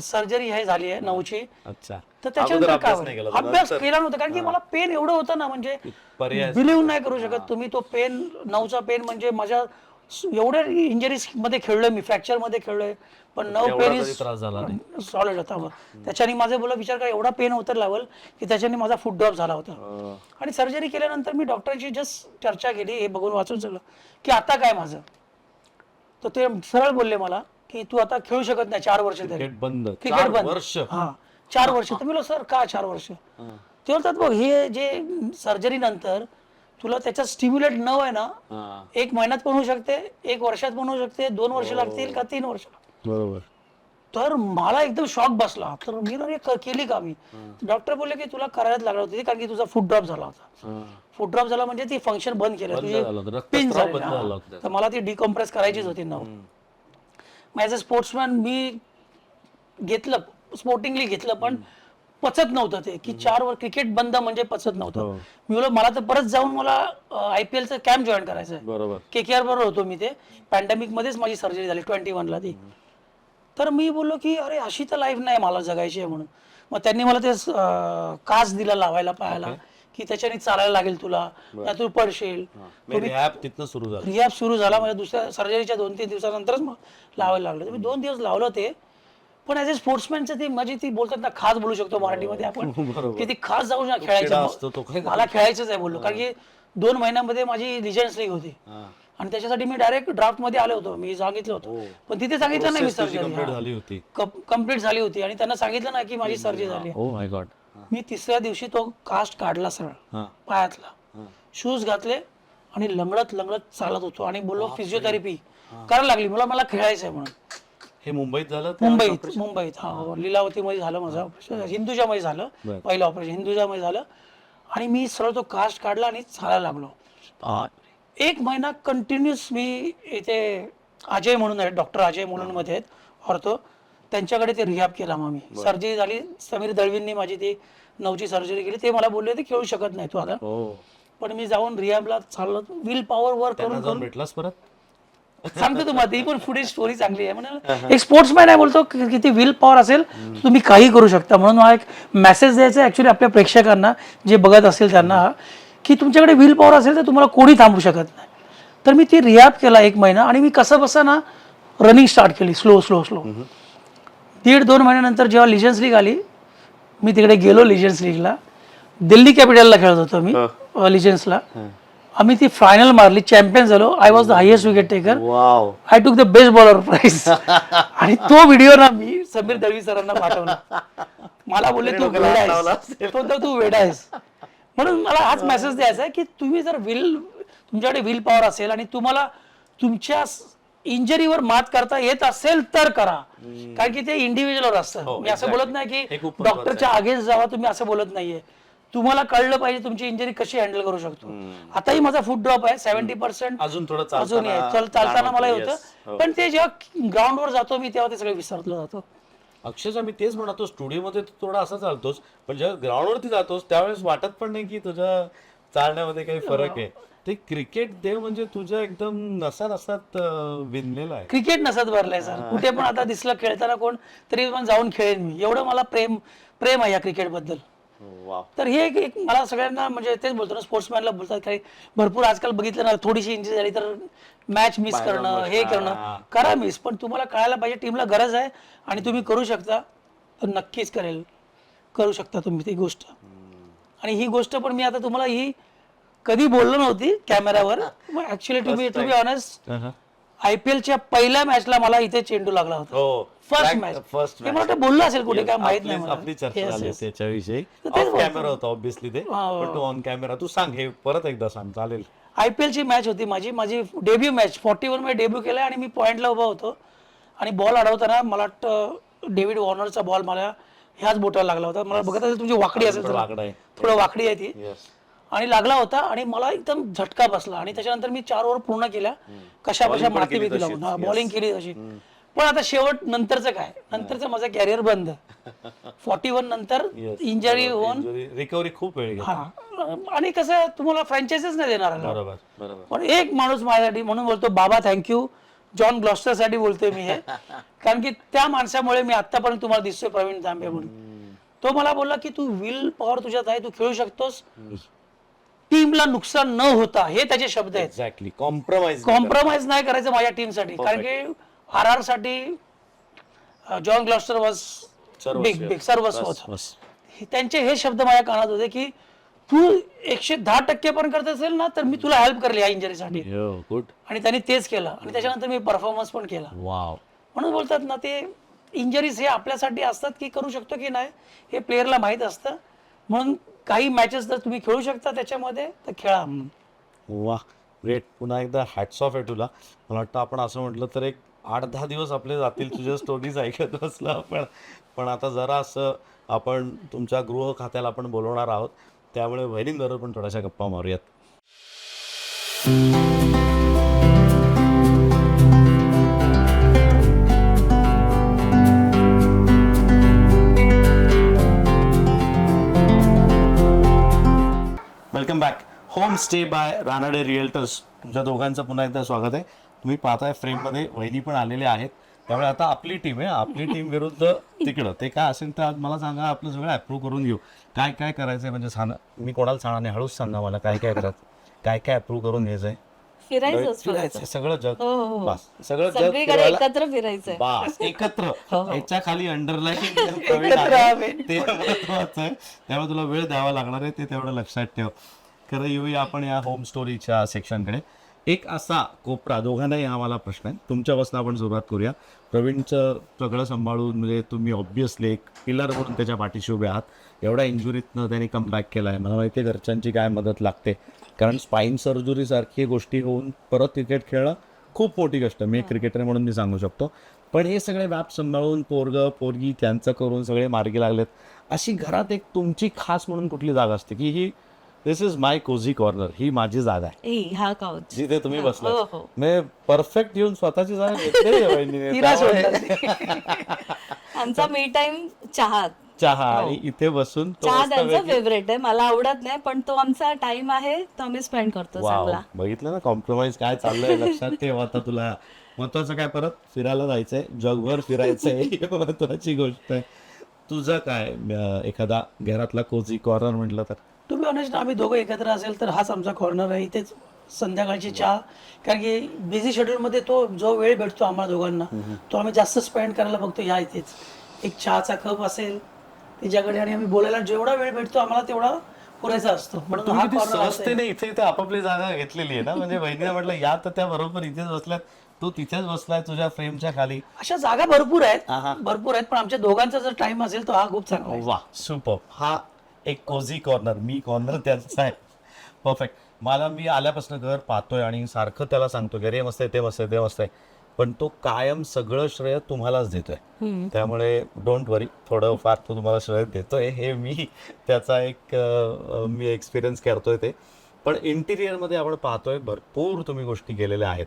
सर्जरी हे झाली आहे 9ची. अच्छा. तर त्याच्यानंतर काय अभ्यास केला नव्हता, कारण की मला पेन एवढं होतं ना, म्हणजे बिलीव्ह नाही करू शकत तुम्ही. तो पेन 9चा पेन म्हणजे माझ्या एवढ्या इंजरीज मध्ये खेळलोय मी, फ्रॅक्चर मध्ये खेळलोय, पण 9 पेन सॉलिड होता. त्याच्याने माझं बोला विचार करा एवढा पेन होतं लेवल की त्याच्याने माझा फुट ड्रॉप झाला होता. आणि सर्जरी केल्यानंतर मी डॉक्टरांशी जस्ट चर्चा केली, हे बघून वाचून सगळं की आता काय माझं. तर ते सरळ बोलले मला की तू आता खेळू शकत नाही 4 वर्ष तरी. क्रिकेट बंद. हा 4 वर्ष. तर मी बोललो सर का 4 वर्ष? ते बोलतात बघ हे जे सर्जरी नंतर तुला त्याच्यात स्टिम्युलेट नव आहे ना, 1 महिन्यात पण होऊ शकते, 1 वर्षात पण होऊ शकते, 2 वर्ष लागतील का 3 वर्ष. बरोबर. तर मला एकदम शॉक बसला. तर मी केली का मी? डॉक्टर बोलले की तुला करायलाच लागणार होती, कारण की तुझा फुट ड्रॉप झाला होता. फुट ड्रॉप झाला म्हणजे ती फंक्शन बंद केलं, तुझी पिन झाली. तर मला ती डिकम्प्रेस करायचीच होती ना. ॲज अ स्पोर्ट्समॅन मी घेतलं, स्पोर्टिंगली घेतलं, पण पचत नव्हतं ते की 4 वर क्रिकेट बंद म्हणजे पचत नव्हतं. मी बोललो मला तर परत जाऊन मला IPLचं कॅम्प जॉईन करायचं आहे. बरोबर. KKR बरोबर होतो मी. ते पॅन्डेमिक मध्येच माझी सर्जरी झाली 21 ला ती. तर मी बोललो की अरे अशी तर लाईफ नाही मला जगायची आहे म्हणून. मग त्यांनी मला ते काच दिला लावायला पाहायला की त्याच्याने चालायला लागेल तुला, नाही तू पडशील. रिहॅब सुरू झाला माझ्या दुसऱ्या सर्जरीच्या 2-3 दिवसानंतरच मग लावायला लागलं. मी 2 दिवस लावलं ते. पण ॲज अ स्पोर्ट्समॅनचं ती माझी ती बोलतात ना खास बोलू शकतो मराठीमध्ये आपण की ती खास जाऊन खेळायचं. मला खेळायचंच आहे बोललो, कारण की 2 महिन्यामध्ये माझी लिजंड्स लीग होती आणि त्याच्यासाठी मी डायरेक्ट ड्राफ्ट मध्ये आलो होतो. मी सांगितलं होतं, पण तिथे सांगितलं नाही मी सर्जरी कंप्लीट झाली होती आणि त्यांना सांगितलं नाही की माझी सर्जरी झाली. मी 3ऱ्या दिवशी तो कास्ट काढला सरळ पायातला, शूज घातले आणि लंगडत चालत होतो आणि बोललो फिजिओथेरपी करायला लागली. मला खेळायचं आहे म्हणून. हे मुंबईत झालं? मुंबईत हा लीलावती मध्ये झालं माझं ऑपरेशन. हिंदुजा मध्ये झालं पहिलं ऑपरेशन, हिंदुजा मध्ये झालं. आणि मी सरळ तो कास्ट काढला आणि चालायला लागलो. 1 महिना कंटिन्युअस मी इथे अजय म्हणून आहेत, डॉक्टर अजय म्हणून मध्ये आहेत ऑर्थो, त्यांच्याकडे ते रिहॅब केला. मग मी सर्जरी झाली, समीर दळवींनी माझी ती 9ची सर्जरी केली. ते मला बोलले ते खेळू शकत नाही तू आता, पण मी जाऊन रिहॅबला चाललो. विल पॉवर वर्क करून भेटलास परत. सांगतो तुम्हाला ती पण पुढे स्टोरी चांगली आहे. म्हणून एक स्पोर्ट्समॅन आहे बोलतो किती विल पॉवर असेल तुम्ही काही करू शकता. म्हणून हा एक मेसेज द्यायचा आहे ऍक्च्युली आपल्या प्रेक्षकांना जे बघत असेल त्यांना, की तुमच्याकडे विल पॉवर असेल तर तुम्हाला कोणी थांबू शकत नाही. तर मी ती रिहॅब केला 1 महिना आणि मी कसं बसं ना रनिंग स्टार्ट केली स्लो 1.5-2 महिन्यानंतर जेव्हा लिजन्स लीग आली, मी तिकडे गेलो लिजन्स लीगला. दिल्ली कॅपिटलला खेळत होतो मी लिजन्सला. आम्ही ती फायनल मारली, चॅम्पियन झालो. I was the highest wicket taker. Wow. I took the best bowler prize. आणि तो व्हिडिओ ना मी समीर दळवी सरांना पाठवला. मला बोलले तू वेडा आहेस, तू वेडा आहेस. म्हणून मला हाच मेसेज द्यायचा आहे की तुम्ही जर तुमच्याकडे विल पॉवर असेल आणि तुम्हाला तुमच्या इंजरीवर मात करता येत असेल तर करा. कारण की ते इंडिव्हिज्युअलवर असतं. मी असं बोलत नाही की डॉक्टरच्या अगेन्स्ट जावा, तुम्ही असं बोलत नाहीये. तुम्हाला कळलं पाहिजे तुमची इंजरी कशी हँडल करू शकतो. आताही माझा फूट ड्रॉप आहे 70%. अजून थोडं अजून चालताना मला होतं. पण ते जेव्हा ग्राउंडवर जातो मी तेव्हा ते सगळं विसरलं जातो. अक्षरशः मी तेच म्हणतो, स्टुडिओमध्ये तू थोडा असा चालतोस, पण जेव्हा ग्राउंडवरती जातोस त्यावेळेस वाटत पण नाही की तुझ्या चालण्यामध्ये काही फरक आहे. ते क्रिकेट देव म्हणजे तुझ्या एकदम नसात नसात विणलेला आहे. क्रिकेट नसत भरलंय सर. कुठे पण आता दिसलं खेळताना कोण तरी पण जाऊन खेळेन मी. एवढं मला प्रेम आहे या क्रिकेट बद्दल. तर हे एक मला सगळ्यांना म्हणजे तेच बोलतो ना, स्पोर्ट्समॅनला बोलतात काही भरपूर आजकाल बघितलं ना, थोडीशी इंजरी झाली तर मॅच मिस करणं, हे करणं. करा मिस, पण तुम्हाला कळायला पाहिजे टीमला गरज आहे आणि तुम्ही करू शकता तर नक्कीच करू शकता तुम्ही ती गोष्ट. आणि ही गोष्ट पण मी आता तुम्हाला ही कधी बोललो नव्हती कॅमेरावर. Actually to be honest, IPL च्या पहिल्या मॅचला मला इथे चेंडू लागला होता. First match. मला वाटतं बोललो असेल कुठे, काय माहित नाही मला. आपली चर्चा झाली त्याच्याविषयी. ऑफ कॅमेरा होता ऑब्विसली ते, पण तू ऑन कॅमेरा तू सांग, हे परत एकदा सांग, चालेल. IPL ची मॅच होती माझी डेब्यू मॅच. 41 मध्ये डेब्यू केलं आणि मी पॉइंटला उभा होतो आणि बॉल अडवताना मला वाटतं डेव्हिड वॉर्नरचा बॉल मला ह्याच बोटाला लागला होता. मला बघत असेल तुमची वाकडी असेल, थोडं वाकडी आहे ती, आणि लागला होता आणि मला एकदम झटका बसला. आणि त्याच्यानंतर मी 4 ओव्हर पूर्ण केल्या कशा माती बिती लावून, बॉलिंग केली तशी. पण आता शेवट नंतरचं काय, नंतरचं माझं कॅरियर बंद. 41 नंतर इंजरी होऊन रिकव्हरी खूप वेळ हा. आणि कसं तुम्हाला फ्रँचायझीच नाही देणार. बरोबर. पण एक माणूस माझ्यासाठी, म्हणून बोलतो बाबा थँक्यू, जॉन ग्लॉस्टर साठी बोलतोय मी हे. कारण की त्या माणसामुळे मी आतापर्यंत तुम्हाला दिसतोय प्रवीण तांबे म्हणून. तो मला बोलला की तू विल पॉवर तुझ्यात आहे, तू खेळू शकतोस, टीमला नुकसान न होता. हे त्याचे शब्द आहेत. एक्झॅक्टली. कॉम्प्रोमाइज नाही करायचं माझ्या टीमसाठी. कारण की RR साठी जॉन ग्लॉस्टर वॉज बिग सर्वस्व होतं. त्यांचे हे शब्द माझ्या कानात होते की तू 110% पण करत असेल ना तर मी तुला हेल्प करेल या इंजरीसाठी. गुड. आणि त्यांनी तेच केलं आणि त्याच्यानंतर मी परफॉर्मन्स पण केला. वाव. म्हणून बोलतात ना, ते इंजरीज हे आपल्यासाठी असतात की करू शकतो की नाही हे प्लेअरला माहित असतं. म्हणून काही मॅचेस जर तुम्ही खेळू शकता त्याच्यामध्ये तर खेळा. वा, ग्रेट. पुन्हा एकदा हॅट्स ऑफ आहे तुला. मला वाटतं आपण असं म्हटलं तर एक 8-10 दिवस आपले जातील तुझ्या स्टोरीज ऐकत असलं आपण. पण आता जरा असं आपण तुमच्या गृह खात्याला आपण बोलवणार आहोत, त्यामुळे वहिनींबरोबर पण थोड्याशा गप्पा मारूयात. Welcome back. Home stay by Ranade realtors. तुमच्या दोघांचं पुन्हा एकदा स्वागत आहे. तुम्ही पाहताय फ्रेममध्ये वहिनी पण आलेले आहेत. त्यामुळे आता आपली टीम आहे, आपली टीम विरुद्ध तिकडं. ते काय असेल तर आज मला सांगा, आपलं सगळं अप्रूव्ह करून घेऊ. काय काय करायचंय म्हणजे मी कोणाला सांगणार नाही, हळूच सांगा मला काय काय करायचं, काय काय अप्रूव्ह करून घ्यायचंय. फिरायचं सगळं जग. बस सगळं जग सगळीकडे एकत्र फिरायचंय. बस एकत्र. याच्या खाली अंडरलाईन ते महत्वाचं आहे. त्यामुळे तुला वेळ द्यावा लागणार आहे, ते तेवढं लक्षात ठेव. खरं येऊया आपण या होम स्टोरीच्या सेक्शनकडे. एक असा कोपरा, दोघांनाही आम्हाला प्रश्न आहे, तुमच्यापासून आपण सुरुवात करूया. प्रवीणचं सगळं सांभाळून म्हणजे तुम्ही ऑब्व्हियसली एक पिलर म्हणून त्याच्या पाठीशी उभे आहात. एवढ्या इंजुरीतनं त्यांनी कमबॅक केला आहे. मला माहिती आहे घरच्यांची काय मदत लागते, कारण स्पाईन सर्जरीसारखी गोष्टी होऊन परत क्रिकेट खेळणं खूप मोठी गोष्ट. मी एक क्रिकेटर म्हणून मी सांगू शकतो. पण हे सगळे व्याप सांभाळून पोरगं पोरगी त्यांचं करून सगळे मार्गी लागलेत. अशी घरात एक तुमची खास म्हणून कुठली जागा असते की ही दिस इज माय कोझी कॉर्नर, ही माझी जागा आहे, हा काउच जिथे तुम्ही बसला. मी परफेक्ट येऊन स्वतःची जागा घेतली. आमचा मी टाइम चहा आणि इथे बसून चहा त्यांचा फेवरेट आहे. मला आवडत नाही पण तो आमचा टाइम आहे, तो आम्ही स्पेंड करतो चांगला. बघितलं ना कॉम्प्रोमाइज काय चाललंय. लक्षात ठेव. आता तुला महत्वाचं काय, परत फिरायला जायचंय, जगभर फिरायचंय, महत्वाची गोष्ट आहे. तुझं काय एखादा घरातला कोझी कॉर्नर म्हटलं तर? टू बी ऑनेस्ट, आम्ही दोघं एकत्र असेल तर हाच आमचा कॉर्नर आहे. इथेच संध्याकाळची चहा, कारण की बिझी शेड्यूलमध्ये तो जो वेळ भेटतो आम्हाला दोघांना तो आम्ही जास्त स्पेंड करायला बघतो या इथेच. एक चहाचा कप असेल तिच्याकडे आणि आम्ही बोलायला जेवढा वेळ भेटतो आम्हाला तेवढा पुरेसा असतो म्हणून तुम्ही हा किती corner असा आहे. सहजतेने इथे आपापली जागा घेतलेली आहे ना, म्हणजे वहिनीला म्हटलं या तर त्या बरोबर इथेच बसल्यात, तू तिथेच बसलाय तुझ्या फ्रेमच्या खाली. अशा जागा भरपूर हा. आहेत भरपूर आहेत, पण आमच्या दोघांचा जर टाइम असेल तर हा खूप चांगला आहे. वा सुपर. हा एक कोझी कॉर्नर, मी कॉर्नर त्याचा आहे. परफेक्ट. मला मी आल्यापासून घर पाहतोय आणि सारखं त्याला सांगतो की अरे मस्त आहे, ते मस्त आहे, ते मस्त आहे, पण तो कायम सगळं श्रेय तुम्हालाच देतोय. त्यामुळे डोंट वरी, थोडं फार तो तुम्हाला श्रेय देतोय, हे मी त्याचा एक मी एक्सपिरियन्स करतोय ते. पण इंटिरियरमध्ये आपण पाहतोय भरपूर तुम्ही गोष्टी केलेल्या आहेत.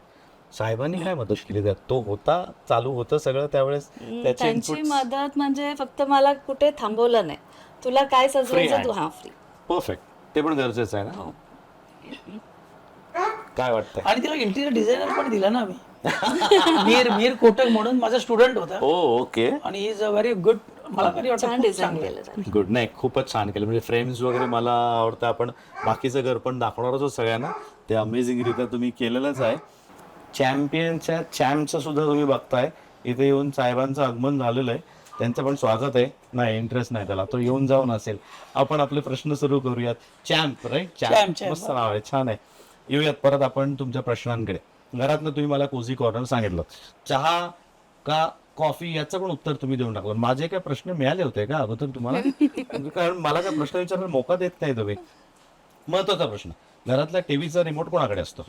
साहेबांनी काय मदत केली त्यात? तो होता, चालू होतं सगळं त्यावेळेस, त्याचे त्यांची inputs? मदत म्हणजे फक्त मला कुठे थांबवलं नाही. तुला काय सजवायचं तू, हा फ्री. परफेक्ट. ते पण गरजेचं आहे ना. हो. काय वाटतंय? आणि तिला इंटिरियर डिझायनर पण दिला ना आम्ही. मीर कोटक म्हणून माझा स्टुडंट होता ओ ओके. आणि इज अ व्हेरी गुड, मला तरी वाटतं छान खूप डिझाईन चांगलं आहे. केलं त्यांनी. गुड. नाही खूपच छान केलं, म्हणजे फ्रेम्स वगैरे मला आवडतं. आपण बाकीचं घर पण दाखवणारच आहोत सगळ्यांना, ते अमेझिंगरित्या तुम्ही केलेलंच आहे. चॅम्पियनच्या चॅम्पचं सुद्धा तुम्ही बघताय इथे येऊन साहेबांचं आगमन झालेलं आहे, त्यांचं पण स्वागत आहे. नाही इंटरेस्ट नाही त्याला, तो येऊन जाऊन असेल. आपण आपले प्रश्न सुरू करूयात. Champ right, champ champ. मस्त नाव आहे, छान आहे. येऊयात परत आपण तुमच्या प्रश्नांकडे. घरातनं तुम्ही मला कोझी कॉर्नर सांगितलं, चहा का कॉफी याचं पण उत्तर तुम्ही देऊन टाकलं. माझे काय प्रश्न मिळाले होते का अगोदर तुम्हाला? कारण मला काय प्रश्न विचारायला मोका देत नाही तुम्ही. महत्वाचा प्रश्न, घरातला टीव्हीचा रिमोट कोणाकडे असतो?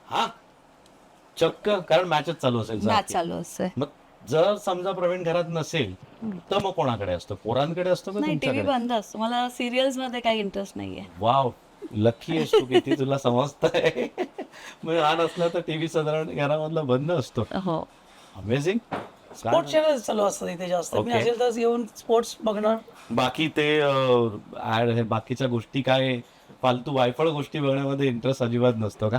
हा चक्क, कारण मॅचच चालू असेल मॅच सारखी. चालू असते. मग जर समजा प्रवीण घरात नसेल तर मग कोणाकडे असतो? पोरांकडे असतो का नाही, टीव्ही तुमच्याकडे? बंद असतो. मला सिरियल्स मध्ये काही इंटरेस्ट नाहीये. वाव, लकी आहेस तू, किती तुला समजतंय. म्हणजे हा नसला तर टीव्ही साधारण घरामधला बंद असतो. हो. अमेझिंग. स्पोर्ट्स चॅनल चालू असतात इथे जास्त. मी Okay. असेल तर येऊन स्पोर्ट्स बघणार. बाकी ते ऍड हे बाकीच्या गोष्टी काय फालतू वायफळ गोष्टी बघण्यामध्ये इंटरेस्ट अजिबात नसतो का?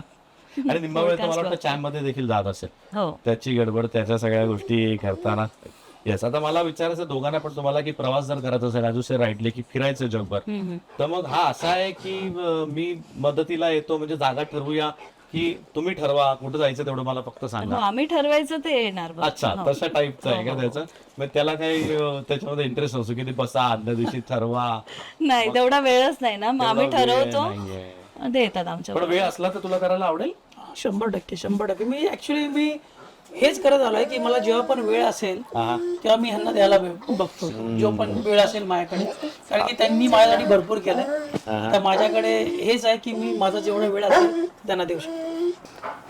आणि निम्मा वेळ तर मला वाटतं चॅम मध्ये देखील जात असेल. हो. त्याची गडबड, त्याच्या सगळ्या गोष्टी करताना. येस, आता मला विचारायचं दोघांना पण तुम्हाला की प्रवास जर करायचा असेल राजूचे राईटले की फिरायचं जगभर, तर मग हा असा आहे की मी मदतीला येतो, म्हणजे जागा ठरवूया की तुम्ही ठरवा कुठं जायचं तेवढं मला फक्त हो, सांगा? आम्ही ठरवायचं ते येणार बघ. अच्छा, हो. तशा टाईपचं आहे का त्याचं? मग त्याला काही त्याच्यामध्ये इंटरेस्ट नसतो की ते बसा आदल्या दिवशी ठरवा? नाही, तेवढा वेळच नाही ना, मग आम्ही तेवढा वेळ ठरवतो, नाहीये. ते येतात आमच्या पण वेळ असला तर तुला करायला आवडेल? 100%. मी ऍक्च्युली मी हेच करत आलोय की मला जेव्हा पण वेळ असेल हा. तेव्हा मी ह्यांना द्यायला बघतो, जो पण वेळ असेल माझ्याकडे. कारण की त्यांनी माझ्यासाठी भरपूर केलंय. तर माझ्याकडे हेच आहे की मी माझा जेवढा वेळ असेल त्यांना देऊ शकतो.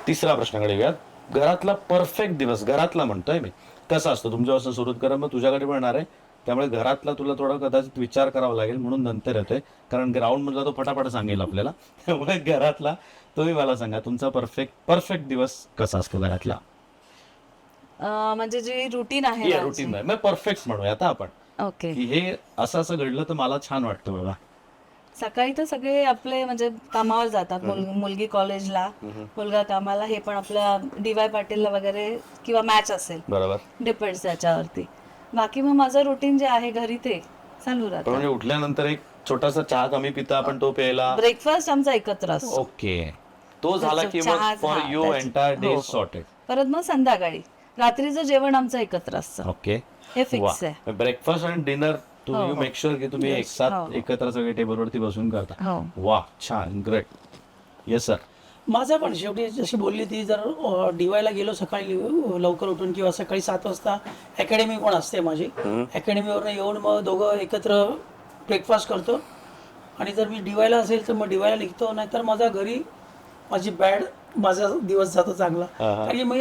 तिसरा प्रश्नाकडे येऊयात. घरातला परफेक्ट दिवस, घरातला म्हणतोय मी, कसा असतो तुमच्यापासून सुरू करा, मग तुझ्याकडे पण येणार आहे. त्यामुळे घरातला तुला थोडा कदाचित विचार करावा लागेल, म्हणून नंतर येतोय, कारण ग्राउंड मधला तो फटाफट सांगेल आपल्याला. त्यामुळे घरातला तुम्ही मला सांगा, तुमचा परफेक्ट दिवस कसा असतो घरातला? म्हणजे जी रुटीन आहे ना रुटीन मग परफेक्ट म्हणूया आता आपण, ओके. की हे असं असं घडलं तर मला छान वाटतं बाबा. सकाळी तर सगळे आपले म्हणजे कामावर जातात. मुलगी कॉलेजला, मुलगा कामाला. हे पण आपल्या DY पाटीलला वगैरे किंवा मॅच असेल, बरोबर. डिपेंड्स त्याच्यावरती. बाकी मग माझं रुटीन जे आहे घरी ते चालू पण राहतं. म्हणजे उठल्यानंतर एक छोटासा चहा कमी पिता आपण, तो प्यायला. ब्रेकफास्ट आमचा एकत्र असतो. ओके, तो झाला की मग चहा फॉर हा, यू त्याची- एंटायर डे हो, हो. सॉर्टेड. परत मग संध्याकाळी रात्रीचं जेवण आमचं एकत्र असतं. ओके, हे फिक्स आहे. ब्रेकफास्ट आणि डिनर हो, यू हो. मेक शुअर की तुम्ही एक साथ हो. एकत्र सगळे टेबलवरती बसून करता. हो. वा, छान, ग्रेट. Yes sir. माझा पण शेवटी जशी बोलली ती, जर DY ला गेलो सकाळी लवकर उठून किंवा सकाळी 7 वाजता अकॅडमी पण असते माझी. अकॅडमीवरून येऊन मग दोघं एकत्र ब्रेकफास्ट करतो. आणि जर मी DY ला असेल तर मग DY ला निघतो, नाहीतर माझा घरी माझा दिवस जातो चांगला. कारण की मग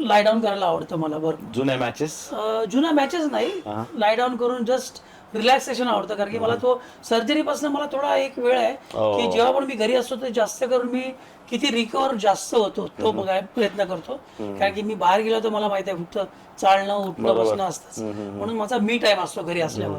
लाय डाऊन करायला आवडतं मला भरपूर. जुन्या मॅचेस? जुन्या मॅचेस नाही, लाय डाऊन करून जस्ट रिलॅक्सेशन आवडतं. कारण की मला तो सर्जरीपासून मला थोडा एक वेळ आहे की जेव्हा पण मी घरी असतो तर जास्त करून मी किती रिकवर जास्त होतो तो बघायला प्रयत्न करतो. कारण की मी बाहेर गेलो तर मला माहिती आहे फक्त चालणं, उठणं, बसणं असतंच. म्हणून माझा मी टाइम असतो घरी असल्यावर.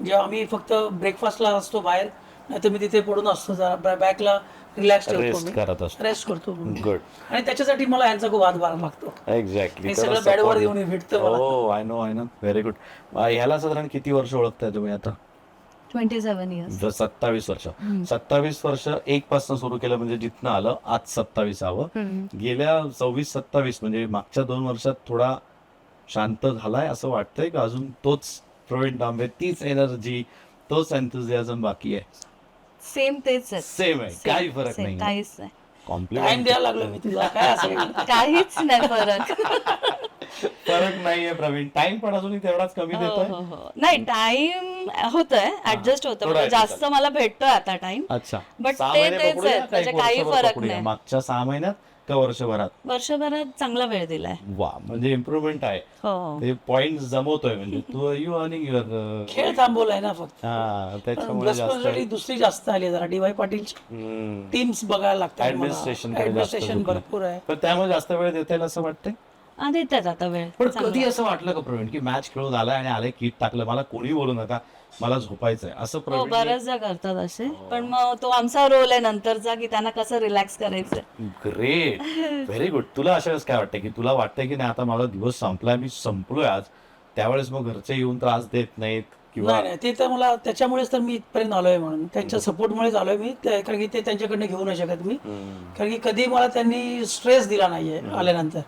जेव्हा आम्ही फक्त ब्रेकफास्टला असतो बाहेर, नाहीतर मी तिथे पडून असतो, जरा बॅकला रिलॅक्स रेस्ट करत असतो. रेस्ट करतो. गुड. आणि त्याच्यासाठी मला यांचा खूप हातभार लागतो. एक्झॅक्टली. हे सगळं बॅडवर येऊन भेटतं मला. हो, आय नो. Very good. ह्याला साधारण किती वर्ष ओळखताय तुम्ही आता? 27 इयर्स. 27 वर्ष. 27 वर्ष एक पासून सुरू केलं म्हणजे जिथनं आलं आज 27वं. गेल्या 26-27 म्हणजे मागच्या 2 वर्षात थोडा शांत झालाय असं वाटतंय का? अजून तोच प्रवीण तांबे, तीच एनर्जी, तोच एन्थुझियाझम बाकी आहे. सेम तेच आहे. सेम आहे, काही फरक Same, नाही. काहीच नाही. टाइम कॉम्प्लिमेंट द्यायला लागलो मी तुला काय असं काहीच नाही फरक. फरक नाहीये प्रवीण. टाइम पण अजूनही तेवढाच कमी हो, देतोय. हो, हो. नाही टाइम होतोय, ऍडजस्ट होतं, थोडा म्हणजे adjust जास्त मला भेटतोय आता टाइम. अच्छा, But 6 ते महिने तेच पकडूया, आहे, का म्हणजे एक काही वर्षभर फरक पकडूया? नाही. मागच्या 6 महिन्यात का वर्षभरात? वर्षभरात चांगला वेळ दिलाय. वा, म्हणजे इम्प्रुव्हमेंट आहे. हो. ते पॉइंट जमवतोय म्हणजे तू यू अर्निंग युअर. खेळ थांबवलाय ना फक्त. त्याच्यामुळे जास्त रेस्पॉन्सिबिलिटी दुसरी जास्त आली जरा डी वाय पाटीलची टीम्स बघायला लागतात ऍडमिनिस्ट्रेशन ऍडमिनिस्ट्रेशन भरपूर आहे. पण त्यामुळे जास्त वेळ देता येईल असं वाटतंय. देतात आता वेळ. पण कधी असं वाटलं का प्रवीण की मॅच खेळून आलाय आणि आले किट टाकलं, मला कोणी बोलू नका, मला झोपायचंय, असं हो, प्रवीण? बऱ्याचदा करतात असे, पण मग तो आमचा रोल आहे नंतरचा की त्यांना कसं रिलॅक्स करायचं. Great, very good. तुला अशा वेळेस काय वाटतं की तुला वाटतंय की नाही आता माझा दिवस संपलाय, मी संपलोय आज, त्यावेळेस मग घरचे येऊन त्रास देत नाहीत किंवा? नाही नाही, ते तर मला त्याच्यामुळेच तर मी इथपर्यंत आलोय, म्हणून त्यांच्या सपोर्टमुळेच आलोय मी. कारण की ते त्यांच्याकडनं घेऊ नाही शकत मी, कारण की कधी मला त्यांनी स्ट्रेस दिला नाहीये आल्यानंतर.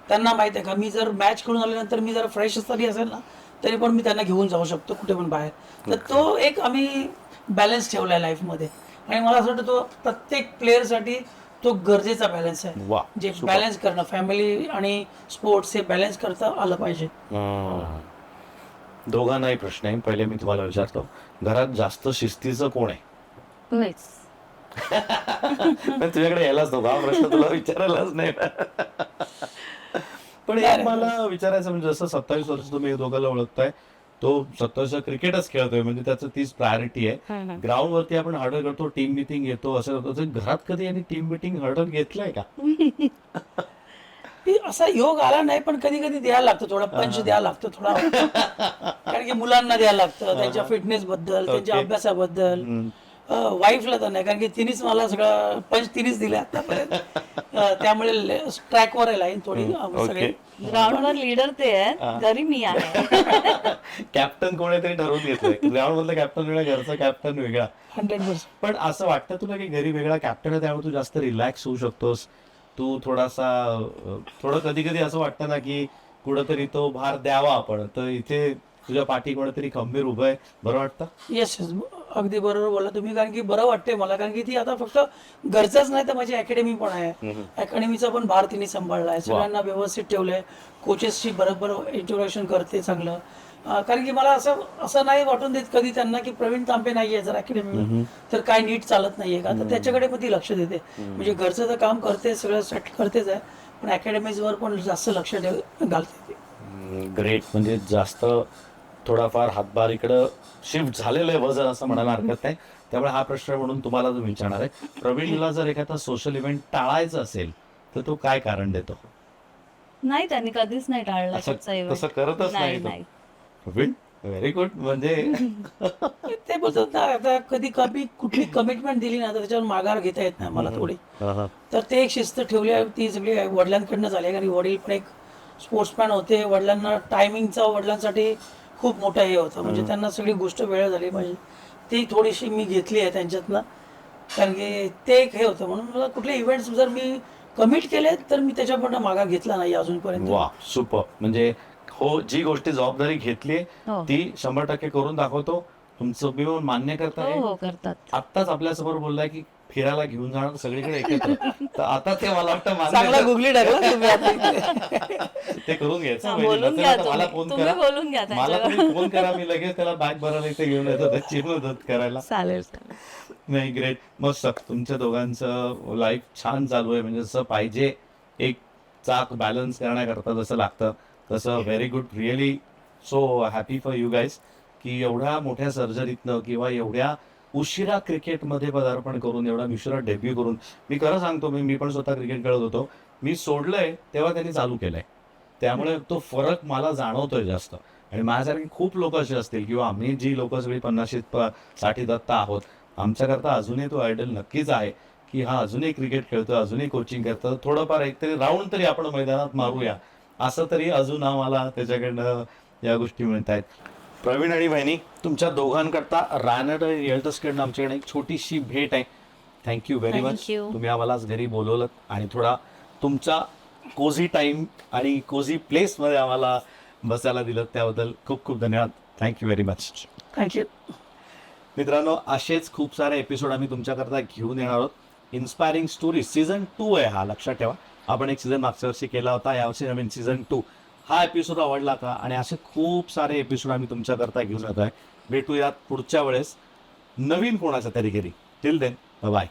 त्यांना माहित आहे का मी जर मॅच खेळून आल्यानंतर मी जर फ्रेश तरी असेल ना, तरी पण मी त्यांना घेऊन जाऊ शकतो कुठे पण बाहेर. तर तो एक आम्ही बॅलन्स ठेवलाय लाईफमध्ये, आणि मला असं वाटतं तो प्रत्येक प्लेअरसाठी तो गरजेचा बॅलन्स आहे. वा, जे बॅलन्स करणं फॅमिली आणि स्पोर्ट्स हे बॅलन्स करता आलं पाहिजे. दोघांनाही प्रश्न आहे. पहिले मी तुम्हाला विचारतो, घरात जास्त शिस्तीचं कोण आहे? नाहीच. पण तुझ्याकडे यायलाच नव्हता हा प्रश्न, तुला विचारायलाच नाही. पण एक मला विचारायचं म्हणजे जसं 27 वर्ष तुम्ही हे दोघांना ओळखताय, तो 27 क्रिकेटच खेळतोय म्हणजे त्याचं तीच प्रायोरिटी आहे. ग्राउंड वरती आपण हर्डल करतो, टीम मिटिंग घेतो, असं करतो. घरात कधी यांनी टीम मिटिंग हर्डल घेतलाय का? ती असा योग आला नाही, पण कधी कधी द्यायला लागतो, थोडा पंच द्यायला लागतो थोडा. कारण की मुलांना द्यायला लागतं त्यांच्या फिटनेस बद्दल, त्यांच्या अभ्यासाबद्दल. वाईफला तर नाही, कारण की तिनेच मला सगळं पंच तिनेच दिले आतापर्यंत. त्यामुळे ट्रॅकवर आहे लाईन थोडी सगळे. ग्राउंडवर लीडर ते आहे, घरी मी आहे. कॅप्टन कोण आहे तरी ठरवून घेतलंय. ग्राउंड मधला कॅप्टन वेगळा, घरचा कॅप्टन वेगळा. 100%. पण असं वाटतं तुला की घरी वेगळा कॅप्टन आहे त्यामुळे तू जास्त रिलॅक्स होऊ शकतोस, तू थोडं कधी कधी असं वाटतं ना की कुठंतरी तो भार द्यावा आपण, तर इथे तुझ्या पाठी कोणतरी खंबीर उभं आहे, बरं वाटतं? येस, अगदी बरोबर बोला तुम्ही. कारण की बरं वाटते मला, कारण की ती आता फक्त घरचंच नाही तर माझी अकॅडमी पण आहे. अकॅडमीचा पण भार तिने सांभाळलाय, सगळ्यांना व्यवस्थित ठेवलंय, कोचेसची बरोबर इंट्रोडक्शन करते चांगलं. कारण की मला असं नाही वाटून देत कधी त्यांना की प्रवीण तांबे नाहीये जर अकॅडमी तर काय नीट चालत नाहीये का, तर त्याच्याकडे पण ती लक्ष देते. म्हणजे घरचं तर काम करते, सगळं सेट करतेच आहे, पण अकॅडमीजवर पण जास्त लक्ष घालते ती. ग्रेट, म्हणजे जास्त थोडाफार हातभार इकडं शिफ्ट झालेलं आहे वजन असं म्हणायला हरकत नाही. त्यामुळे हा प्रश्न म्हणून तुम्हाला जो विचारणार आहे, प्रवीणला जर एखादा सोशल इव्हेंट टाळायचा असेल तर तो काय कारण देतो? नाही, त्यांनी कधीच नाही टाळला असं कुठचा event. तसं करतच नाही तो. नाही. Praveen very good. म्हणजे ते बोलतात ना, आता कधी कुठली कमिटमेंट दिली ना तर त्याच्यावर माघार घेता येत नाही मला थोडी. तर ते एक शिस्त ठेवली आहे, ती सगळी वडिलांकडनं झाली. कारण वडील पण एक स्पोर्ट्समॅन होते, वडिलांना टायमिंगचा वडिलांसाठी खूप मोठा हे होतं, म्हणजे त्यांना सगळी गोष्ट वेळ झाली पाहिजे, ती थोडीशी मी घेतली आहे त्यांच्यातनं. कारण की ते एक हे होतं, म्हणून मला कुठले इव्हेंट्स जर मी कमिट केले तर मी त्याच्याकडनं माघार घेतला नाही अजूनपर्यंत. वा, सुपर. म्हणजे हो, जी गोष्टी जबाबदारी घेतली हो. ती 100% करून दाखवतो. तुमचं मी मान्य करताय. हो, करतात. आत्ताच आपल्यासमोर बोललाय की फिरायला घेऊन जाणार सगळीकडे एकत्र, तर आता ते मला वाटतं चांगला मान्य गुगली टाकला तुम्ही आता. ते करून घ्यायचं. हा, म्हणजे बोलून नसेल घ्या तर मला फोन तुम्ही करा, बोलून घ्या मला त्यांच्यावर. तुम्ही फोन करा, मी लगेच त्याला बॅग भरायला इथे घेऊन येतो, त्याची मदत करायला. चालेल. नाही, ग्रेट, मस्त. तुमच्या दोघांचं लाईफ छान चालू आहे, म्हणजे जसं पाहिजे, एक चाक बॅलन्स करण्याकरता जसं लागतं तसं. Very good, really so happy for you guys की एवढ्या मोठ्या सर्जरीतनं किंवा एवढ्या उशिरा क्रिकेटमध्ये पदार्पण करून, एवढा उशिरा डेब्यू करून. मी खरं सांगतो, मी पण स्वतः क्रिकेट खेळत होतो, मी सोडलंय तेव्हा त्यांनी चालू केलंय, त्यामुळे तो फरक मला जाणवतोय जास्त. आणि माझ्यासारखी खूप लोक असे असतील किंवा आम्ही जी लोक सगळी 50-60 दत्त आहोत, आमच्याकरता अजूनही तो आयडल नक्कीच आहे की हा अजूनही क्रिकेट खेळतो, अजूनही कोचिंग करतो, थोडंफार एकतरी राऊंड तरी आपण मैदानात मारूया, असं तरी अजून आम्हाला त्याच्याकडनं या गोष्टी मिळत आहेत. प्रवीण आणि वहिनी, तुमच्या दोघांकरता रानडे रिअल्टर्सकडनं आमच्याकडे एक छोटीशी भेट आहे. Thank you very much. Thank you. तुम्ही आम्हाला आज घरी बोलवलं आणि थोडा तुमचा कोझी टाईम आणि कोझी प्लेसमध्ये आम्हाला बसायला दिलं, त्याबद्दल खूप खूप धन्यवाद. Thank you very much. थँक्यू. मित्रांनो, असेच खूप सारे एपिसोड आम्ही तुमच्याकरता घेऊन येणार आहोत. इन्स्पायरिंग स्टोरी सीझन 2 आहे हा, लक्षात ठेवा. आपण एक सीझन मागच्या वर्षी केला होता, यावर्षी नवीन सीझन 2. हा एपिसोड आवडला का? आणि असे खूप सारे एपिसोड आम्ही तुमच्याकरता घेऊन येत आहे. भेटूयात पुढच्या वेळेस नवीन कोणाच्या तरी घरी. Till then, bye.